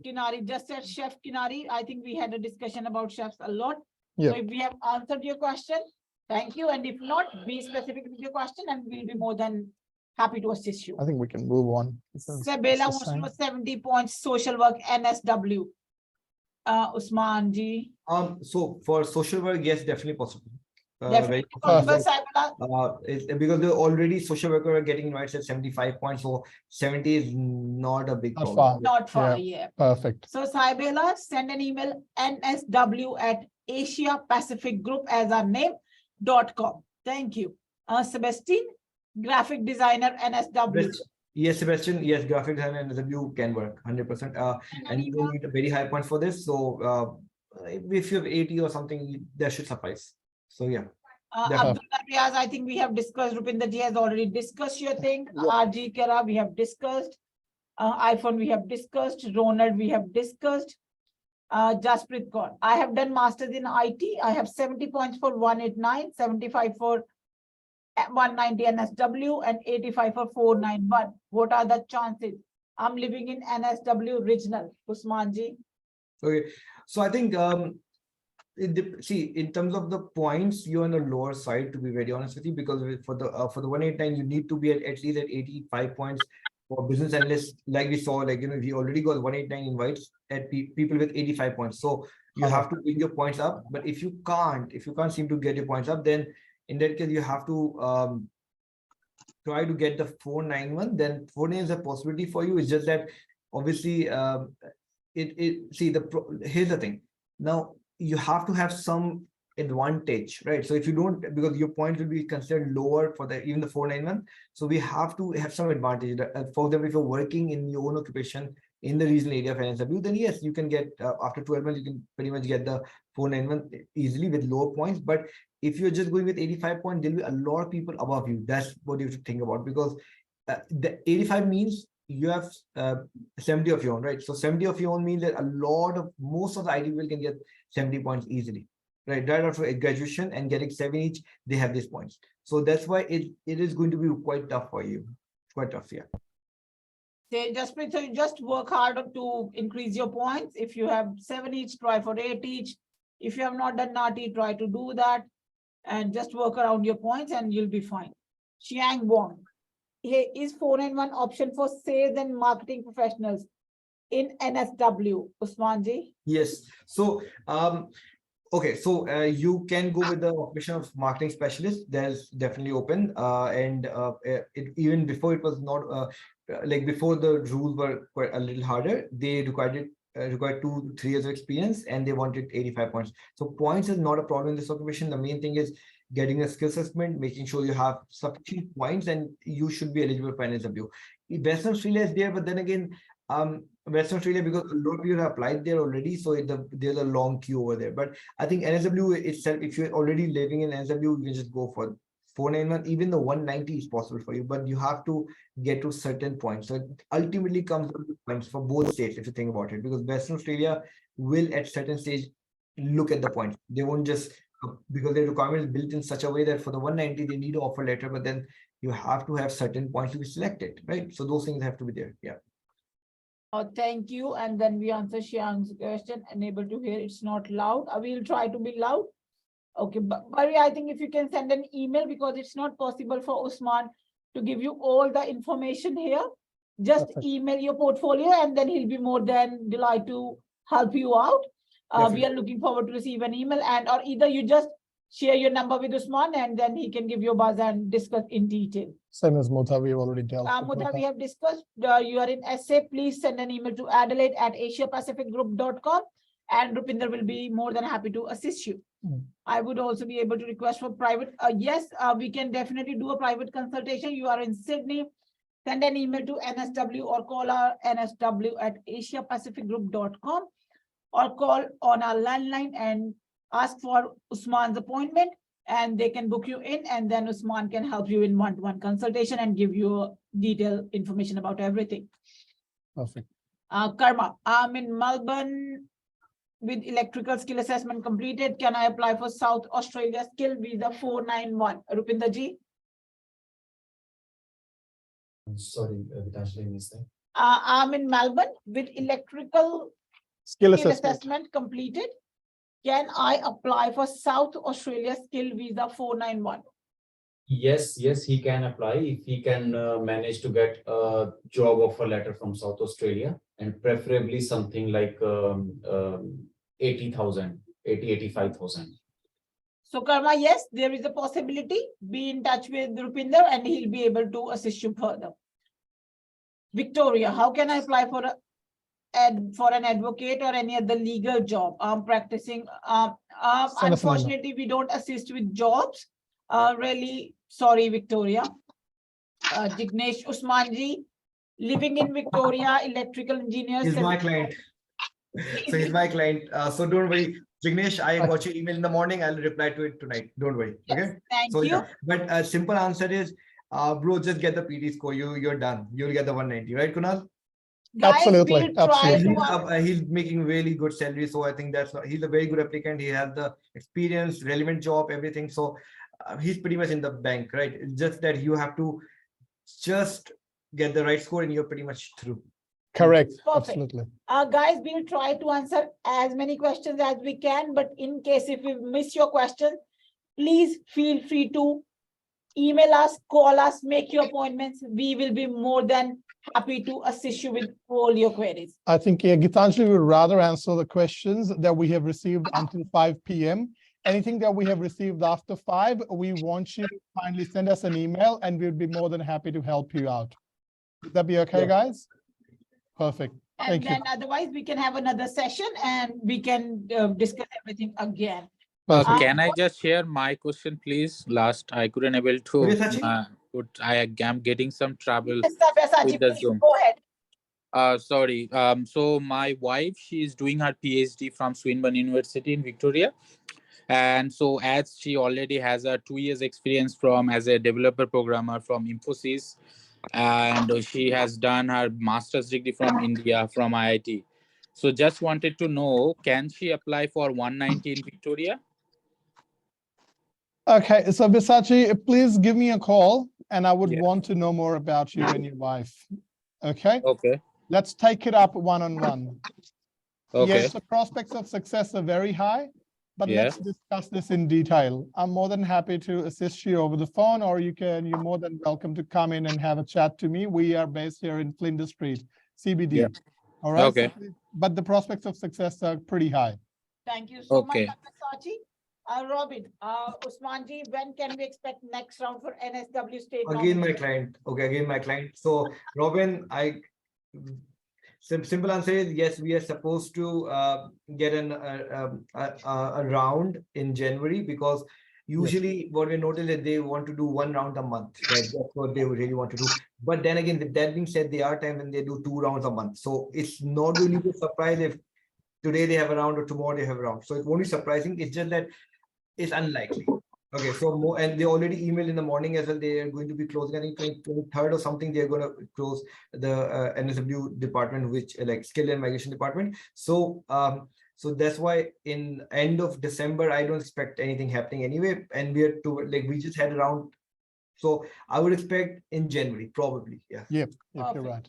Kinari just said Chef Kinari. I think we had a discussion about chefs a lot. Yeah. So if we have answered your question, thank you. And if not, be specific with your question and we'll be more than happy to assist you. I think we can move on. Sabela wants to know 70 points social work NSW. Usman ji. So for social work, yes, definitely possible. Definitely Very possible, possible. Sabela. Because they're already social worker are getting invites at 75 points, so 70 is not a big Not problem. far. Not far, yeah. Perfect. So Saibela, send an email nsw@asiapacificgroup as our name.com. Thank you. Sebastian, graphic designer NSW. Yes, Sebastian, yes, graphic design and NSW can work 100%. And you don't need a very high point for this. So if you have 80 or something, that should suffice. So yeah. Abdullah Riaz, I think we have discussed. Rupinder ji has already discussed your thing. RG Kara, we have discussed. iPhone, we have discussed. Ronald, we have discussed. Jasprit Kaur. I have done masters in IT. I have 70 points for 189, 75 for 190 NSW, and 85 for 491. What are the chances? I'm living in NSW regional. Usman ji. Okay. So I think see, in terms of the points, you're on the lower side, to be very honest with you, because for the 189, you need to be at least at 85 points for business analysts. Like we saw, we already got 189 invites at people with 85 points. So you have to bring your points up. But if you can't seem to get your points up, then in that case, you have to try to get the 491. Then 491 is a possibility for you. It's just that obviously here's the thing. Now you have to have some advantage, right? So if you don't, because your points will be considered lower for even the 491. So we have to have some advantage. For example, if you're working in your own occupation in the regional area of NSW, then yes, you can get after 12 months, you can pretty much get the 491 easily with lower points. But if you're just going with 85 points, there'll be a lot of people above you. That's what you have to think about, because the 85 means you have 70 of your own, right? So 70 of your own means that most of the IT people can get 70 points easily, right? Right after a graduation and getting 7 each, they have these points. So that's why it is going to be quite tough for you. quite tough. Yeah. So you just work harder to increase your points. If you have 7 each, try for 8 each. If you have not done NATI, try to do that and just work around your points and you'll be fine. Xiang Wang. Here is 491 option for sales and marketing professionals in NSW. Usman ji. Yes. So, okay. So you can go with the occupation of marketing specialist. There's definitely open. Even before it was not like before the rules were quite a little harder. They required 2-3 years of experience, and they wanted 85 points. So points is not a problem in this occupation. The main thing is getting a skill assessment, making sure you have sufficient points, and you should be eligible for NSW. Western Australia is there, but then again, Western Australia, because a lot of people have applied there already, so there's a long queue over there. But I think NSW itself, if you're already living in NSW, you can just go for 491. Even the 190 is possible for you, but you have to get to certain points. So it ultimately comes down to points for both states, if you think about it, because Western Australia will at certain stage look at the points. They won't just, because the requirement is built in such a way that for the 190 they need an offer letter, but then you have to have certain points to be selected, right? So those things have to be there. Yeah. Oh, thank you. And then we answer Xiang's question. Unable to hear, it's not loud. I will try to be loud. Okay, but I think if you can send an email, because it's not possible for Usman to give you all the information here. Just Perfect. email your portfolio and then he'll be more than delighted to help you out. We Definitely. are looking forward to receive an email, and or either you just share your number with Usman and then he can give you a buzz and discuss in detail. Same as Mutha, we've already dealt with Mutha, Mutha. we have discussed, you are in SA, please send an email to adelaide@asiapacificgroup.com and Rupinder will be more than happy to assist you. I would also be able to request for private, yes, we can definitely do a private consultation. You are in Sydney, send an email to NSW or call our nsw@asiapacificgroup.com or call on our landline and ask for Usman's appointment, and they can book you in, and then Usman can help you in one-to-one consultation and give you detailed information about everything. Perfect. Karma, I'm in Melbourne with electrical skill assessment completed. Can I apply for South Australia skill visa 491? Rupinder ji? Sorry, Gitanjali, missed that. I'm in Melbourne with electrical Skill skill assessment. assessment completed. Can I apply for South Australia skill visa 491? Yes, he can apply if he can manage to get a job offer letter from South Australia, and preferably something like 85,000. So Karma, yes, there is a possibility. Be in touch with Rupinder and he'll be able to assist you further. Victoria, how can I apply for an advocate or any other legal job? I'm practicing. Send us an email. Unfortunately, we don't assist with jobs. Really sorry, Victoria. Jignesh Usmanji, living in Victoria, electrical engineer. He's my client. So he's my client. So don't worry, Jignesh, I got your email in the morning. I'll reply to it tonight. Don't worry. Yes, Okay. thank So you. yeah, but a simple answer is, bro, just get the PT score. You're done. You'll get the 190, right, Kunal? Guys, Absolutely, we'll try absolutely. to He's making really good salary, so I think he's a very good applicant. He has the experience, relevant job, everything. So he's pretty much in the bank, right? It's just that you have to just get the right score, and you're pretty much through. Correct. Perfect. Absolutely. guys, we'll try to answer as many questions as we can, but in case if we miss your question, please feel free to email us, call us, make your appointments. We will be more than happy to assist you with all your queries. I think Gitanjali would rather answer the questions that we have received until 5 p.m. Anything that we have received after 5, we want you to kindly send us an email and we'll be more than happy to help you out. Would that be okay, Yeah. guys? Perfect. And Thank you. then otherwise we can have another session and we can discuss everything again. Perfect. Can I just share my question, please? Last, I couldn't able to Sabyasachi? I am getting some trouble Yes, Sabyasachi, with the please Zoom. go ahead. Sorry. So my wife, she is doing her PhD from Swinburne University in Victoria. And so as she already has a 2 years experience as a developer programmer from Infosys, and she has done her master's degree from India, from IIT. So just wanted to know, can she apply for 190 in Victoria? Okay, so Sabyasachi, please give me a call and I would Yeah. want to know more about you and your wife. Okay, Okay. let's take it up one-on-one. Okay. Yes, the prospects of success are very high, but Yeah. let's discuss this in detail. I'm more than happy to assist you over the phone, or you're more than welcome to come in and have a chat to me. We are based here in Flinders Street, CBD. Yeah. All right. Okay. But the prospects of success are pretty high. Thank you so much, Okay. Dr. Sachi. Robin, Usmanji, when can we expect next round for NSW state? Again, my nomination? client. Okay, again, my client. So Robin, simple answer is yes, we are supposed to get a round in January, because usually what we noticed is they want to do one round a month. Right? That's what they really want to do. But then again, with that being said, there are times when they do 2 rounds a month. So it's not really a surprise if today they have a round or tomorrow they have a round. So it won't be surprising. It's just that it's unlikely. Okay, so more, and they already emailed in the morning as well. They are going to be closing, I think 23rd or something. They're going to close the NSW department, which like skill and migration department. So so that's why in end of December, I don't expect anything happening anyway. And we are we just had a round. So I would expect in January, probably. Yeah. Yep, you're Perfect. right.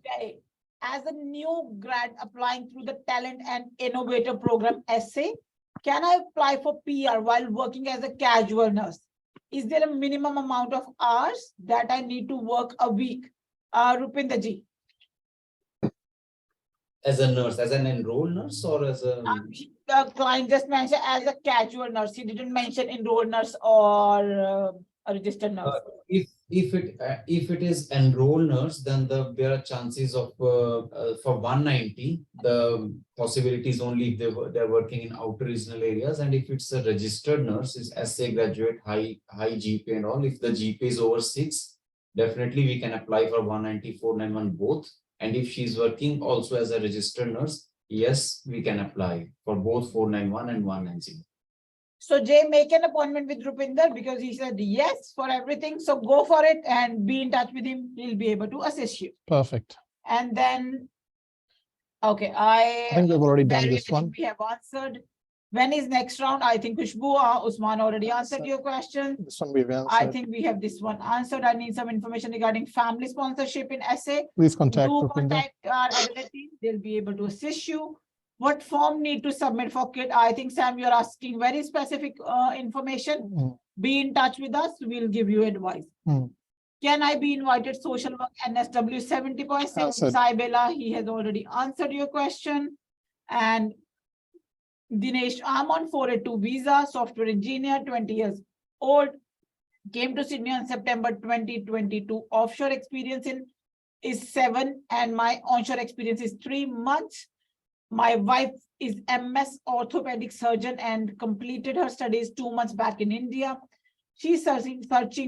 Jay, as a new grad applying through the Talent and Innovator Program essay, can I apply for PR while working as a casual nurse? Is there a minimum amount of hours that I need to work a week? Rupinder ji, As a nurse, as an enrolled nurse or as a, the client just mentioned as a casual nurse. He didn't mention enrolled nurse or a registered nurse. if it is enrolled nurse, then there are chances of for 190, the possibilities only if they're working in outer regional areas. And if it's a registered nurse, is SA graduate, high GPA and all, if the GPA is over 6, definitely we can apply for 190, 491 both. And if she's working also as a registered nurse, yes, we can apply for both 491 and 190. So Jay, make an appointment with Rupinder because he said yes for everything. So go for it and be in touch with him. He'll be able to assist you. Perfect. And then, okay, I think we've already done this one. We have answered. When is next round? I think Khushbu, Usman already answered your question. This one we've answered. I think we have this one answered. I need some information regarding family sponsorship in SA. Please contact Do Rupinder. contact our adult team. They'll be able to assist you. What form need to submit for kit? I think Sam, you're asking very specific information. Mm. Be in touch with us. We'll give you advice. Mm. Can I be invited social work NSW 70.6? Answered. Saibela, he has already answered your question. And Dinesh, I'm on 482 visa, software engineer, 20 years old. Came to Sydney on September 2022. Offshore experience is 7 and my onshore experience is 3 months. My wife is MS orthopedic surgeon and completed her studies 2 months back in India. She's searching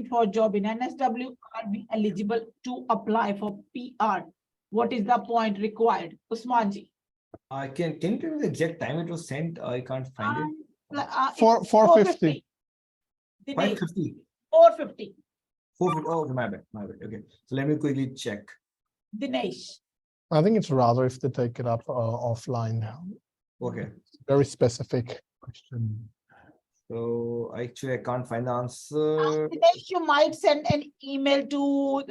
for a job in NSW. Are we eligible to apply for PR? What is the point required? Usmanji. Can you tell me the exact time it was sent? I can't find it. 450. Dinesh, 550. 450. 450. Oh, my bad. Okay. So let me quickly check. Dinesh. I think it's rather if they take it up offline. Okay. Very specific question. So actually, I can't find the answer. Dinesh, you might send an email to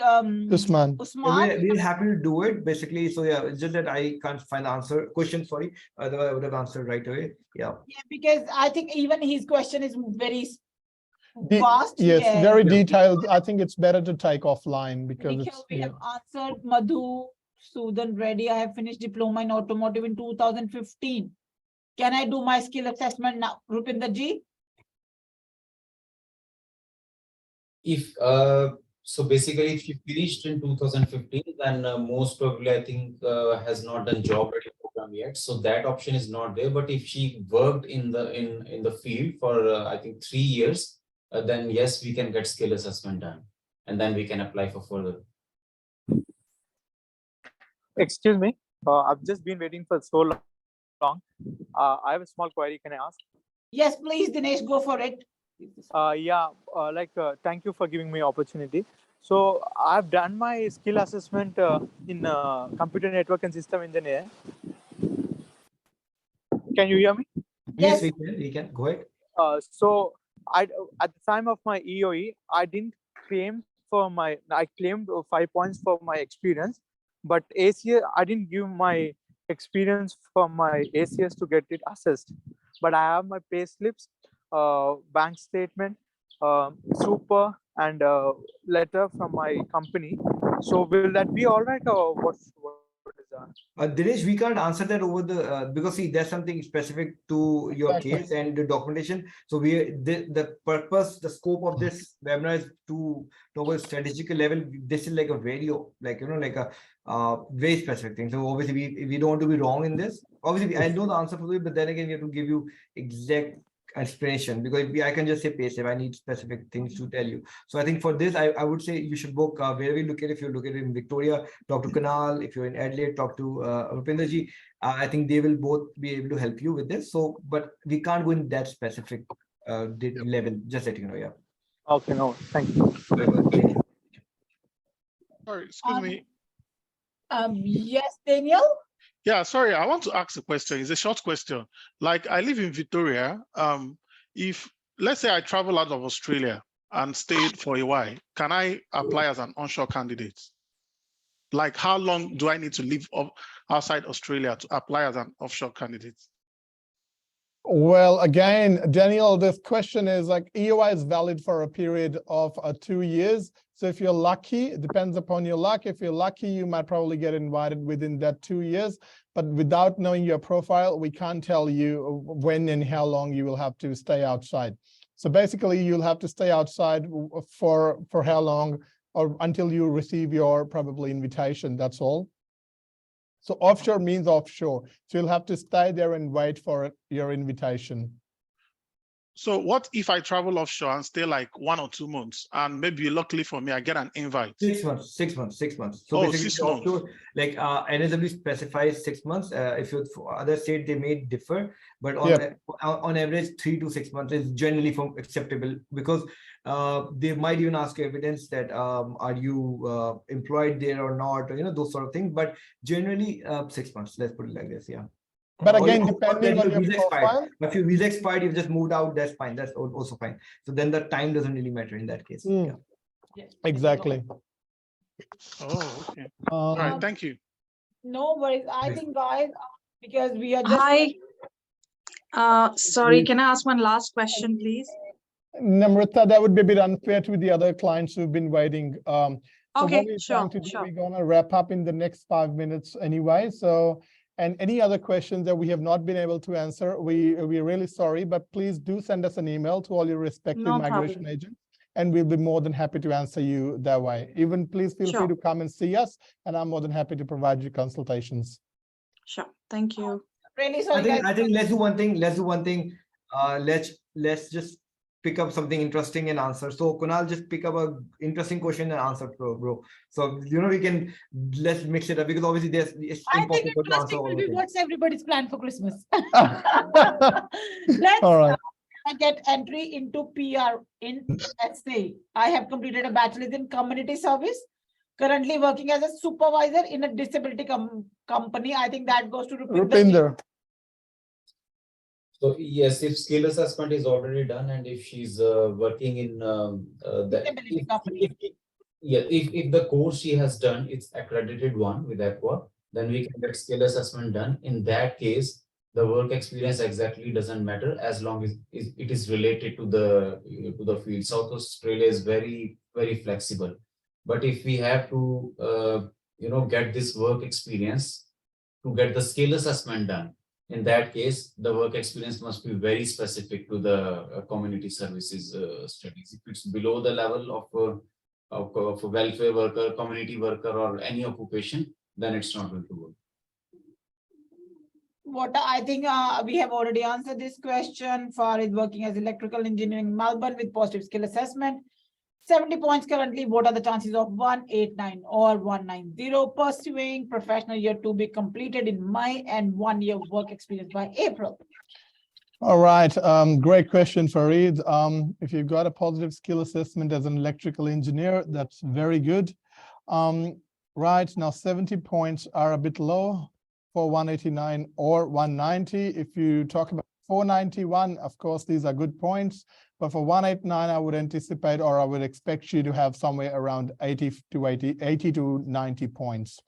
Usman. Usman. We're happy to do it basically. So yeah, it's just that I can't find the answer. Question, sorry. Otherwise, I would have answered right away. Yeah. Yeah, because I think even his question is very vast. Yes, Yeah. very detailed. I think it's better to take offline because Nikhil, it's, we yeah. have answered. Madhu, Sudan Reddy, I have finished diploma in automotive in 2015. Can I do my skill assessment now? Rupinder ji? If so basically if she finished in 2015, then most probably I think has not done job ready program yet, so that option is not there. But if she worked in the field for I think 3 years, then yes, we can get skill assessment done and then we can apply for further. Excuse me, I've just been waiting for so long. I have a small query. Can I ask? Yes, please, Dinesh, go for it. Thank you for giving me opportunity. So I've done my skill assessment in computer network and system engineer. Can you hear me? Yes, Yes. we can. Go ahead. So at the time of my EOE, I didn't claim for my, I claimed 5 points for my experience, but ACS, I didn't give my experience for my ACS to get it assessed. But I have my pay slips, bank statement, super, and letter from my company. So will that be all right, or what is that? Dinesh, we can't answer that over the because see, there's something specific to your Exactly. case and the documentation. So the purpose, the scope of this webinar is to a strategic level. This is like a very like like a very specific thing. So obviously we don't want to be wrong in this. Obviously, I know the answer for it, but then again, we have to give you exact explanation, because I can just say passive. I need specific things to tell you. So I think for this, I would say you should book wherever you look at. If you look at it in Victoria, talk to Kunal. If you're in Adelaide, talk to Rupinder ji. I think they will both be able to help you with this. So, but we can't go in that specific level. Just letting you know. Yeah. Okay, no, thank you. Very well. Thank you. Sorry, excuse Um, me. Yes, Daniel? Yeah, sorry, I want to ask a question. It's a short question. Like, I live in Victoria. If, let's say I travel out of Australia and stayed for a while, can I apply as an onshore candidate? Like, how long do I need to live outside Australia to apply as an offshore candidate? Well, again, Daniel, this question is like EOI is valid for a period of 2 years. So if you're lucky, it depends upon your luck. If you're lucky, you might probably get invited within that 2 years. But without knowing your profile, we can't tell you when and how long you will have to stay outside. So basically, you'll have to stay outside for how long, or until you receive your probably invitation. That's all. So offshore means offshore. So you'll have to stay there and wait for your invitation. So what if I travel offshore and stay like 1 or 2 months, and maybe luckily for me, I get an invite? 6 months, 6 months, 6 months. So Oh, basically, 6 months. offshore, like NSW specifies 6 months. If you for other state, they may differ, but on average, 3 to 6 months is generally acceptable, because they might even ask evidence that are you employed there or not, or, those sort of things. But generally, 6 months. Let's put it like this. Yeah. But again, Or depending on your visa expired. profile. If your visa expired, you've just moved out, that's fine. That's also fine. So then the time doesn't really matter in that case. Mm. Yeah. Yes. Exactly. Oh, okay. All right, thank you. No worries. I think, guys, because we are just. Hi. Sorry, can I ask one last question, please? Namrata, that would be a bit unfair to the other clients who've been waiting. So Okay, what we're sure, trying to do, sure. we're gonna wrap up in the next 5 minutes anyway. So, and any other questions that we have not been able to answer, we're really sorry, but please do send us an email to all your respective No migration problem. agents, and we'll be more than happy to answer you that way. Even please feel free Sure. to come and see us, and I'm more than happy to provide you consultations. Sure, thank you. Really sorry, guys. I think let's do one thing. Let's just pick up something interesting and answer. So Kunal, just pick up a interesting question and answer, bro. So we can, let's mix it up, because obviously it's I think impossible to answer interesting all will of be it. what's everybody's plan for Christmas. All right. Get entry into PR in SA. I have completed a bachelor's in community service. Currently working as a supervisor in a disability company. I think that goes to Rupinder. So yes, if skill assessment is already done, and if she's working in Disability company. if the course she has done, it's accredited one with Aqua, then we can get skill assessment done. In that case, the work experience exactly doesn't matter, as long as it is related to the field. South Australia is very, very flexible. But if we have to get this work experience to get the skill assessment done, in that case, the work experience must be very specific to the community services studies. If it's below the level of a welfare worker, community worker, or any occupation, then it's not going to work. What I think we have already answered this question. Farid working as electrical engineering in Melbourne with positive skill assessment. 70 points currently. What are the chances of 189 or 190? Pursuing professional year to be completed in May and 1 year work experience by April. All right, great question, Farid. If you've got a positive skill assessment as an electrical engineer, that's very good. Right now, 70 points are a bit low for 189 or 190. If you talk about 491, of course, these are good points. But for 189, I would anticipate, or I would expect you to have somewhere around 80 to 90 points.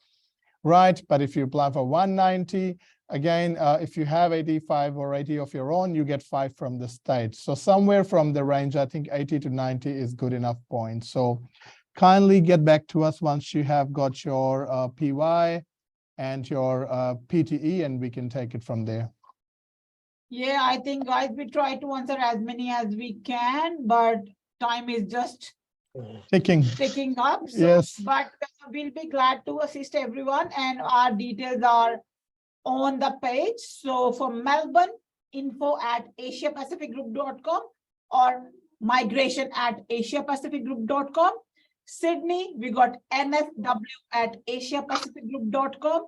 Right, but if you apply for 190, again, if you have 85 or 80 of your own, you get 5 from the state. So somewhere from the range, I think 80 to 90 is good enough points. So kindly get back to us once you have got your PY and your PTE, and we can take it from there. Yeah, I think, guys, we try to answer as many as we can, but time is just ticking up. So, Yes. But we'll be glad to assist everyone, and our details are on the page. So for Melbourne, info@asiapacificgroup.com or migration@asiapacificgroup.com. Sydney, we got nsw@asiapacificgroup.com.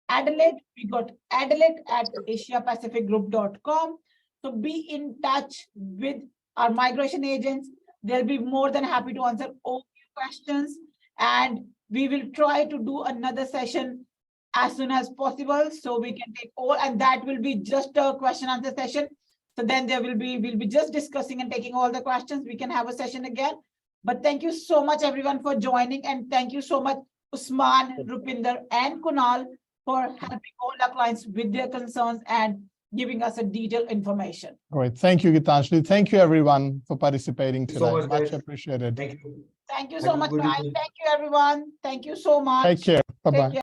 Adelaide, we got adelaide@asiapacificgroup.com. So be in touch with our migration agents. They'll be more than happy to answer all your questions. And we will try to do another session as soon as possible, so we can take all, and that will be just a question answer session. So then we'll be just discussing and taking all the questions. We can have a session again. But thank you so much, everyone, for joining. And thank you so much, Usman, Rupinder, and Kunal, for helping all our clients with their concerns and giving us a detailed information. Great. Thank you, Gitanjali. Thank you, everyone, for participating Thank you today. so much, Much guys. appreciated. Thank you. Thank you Have so a much, good guys. evening. Thank you, everyone. Thank you so much. Take care. Bye-bye. Take care.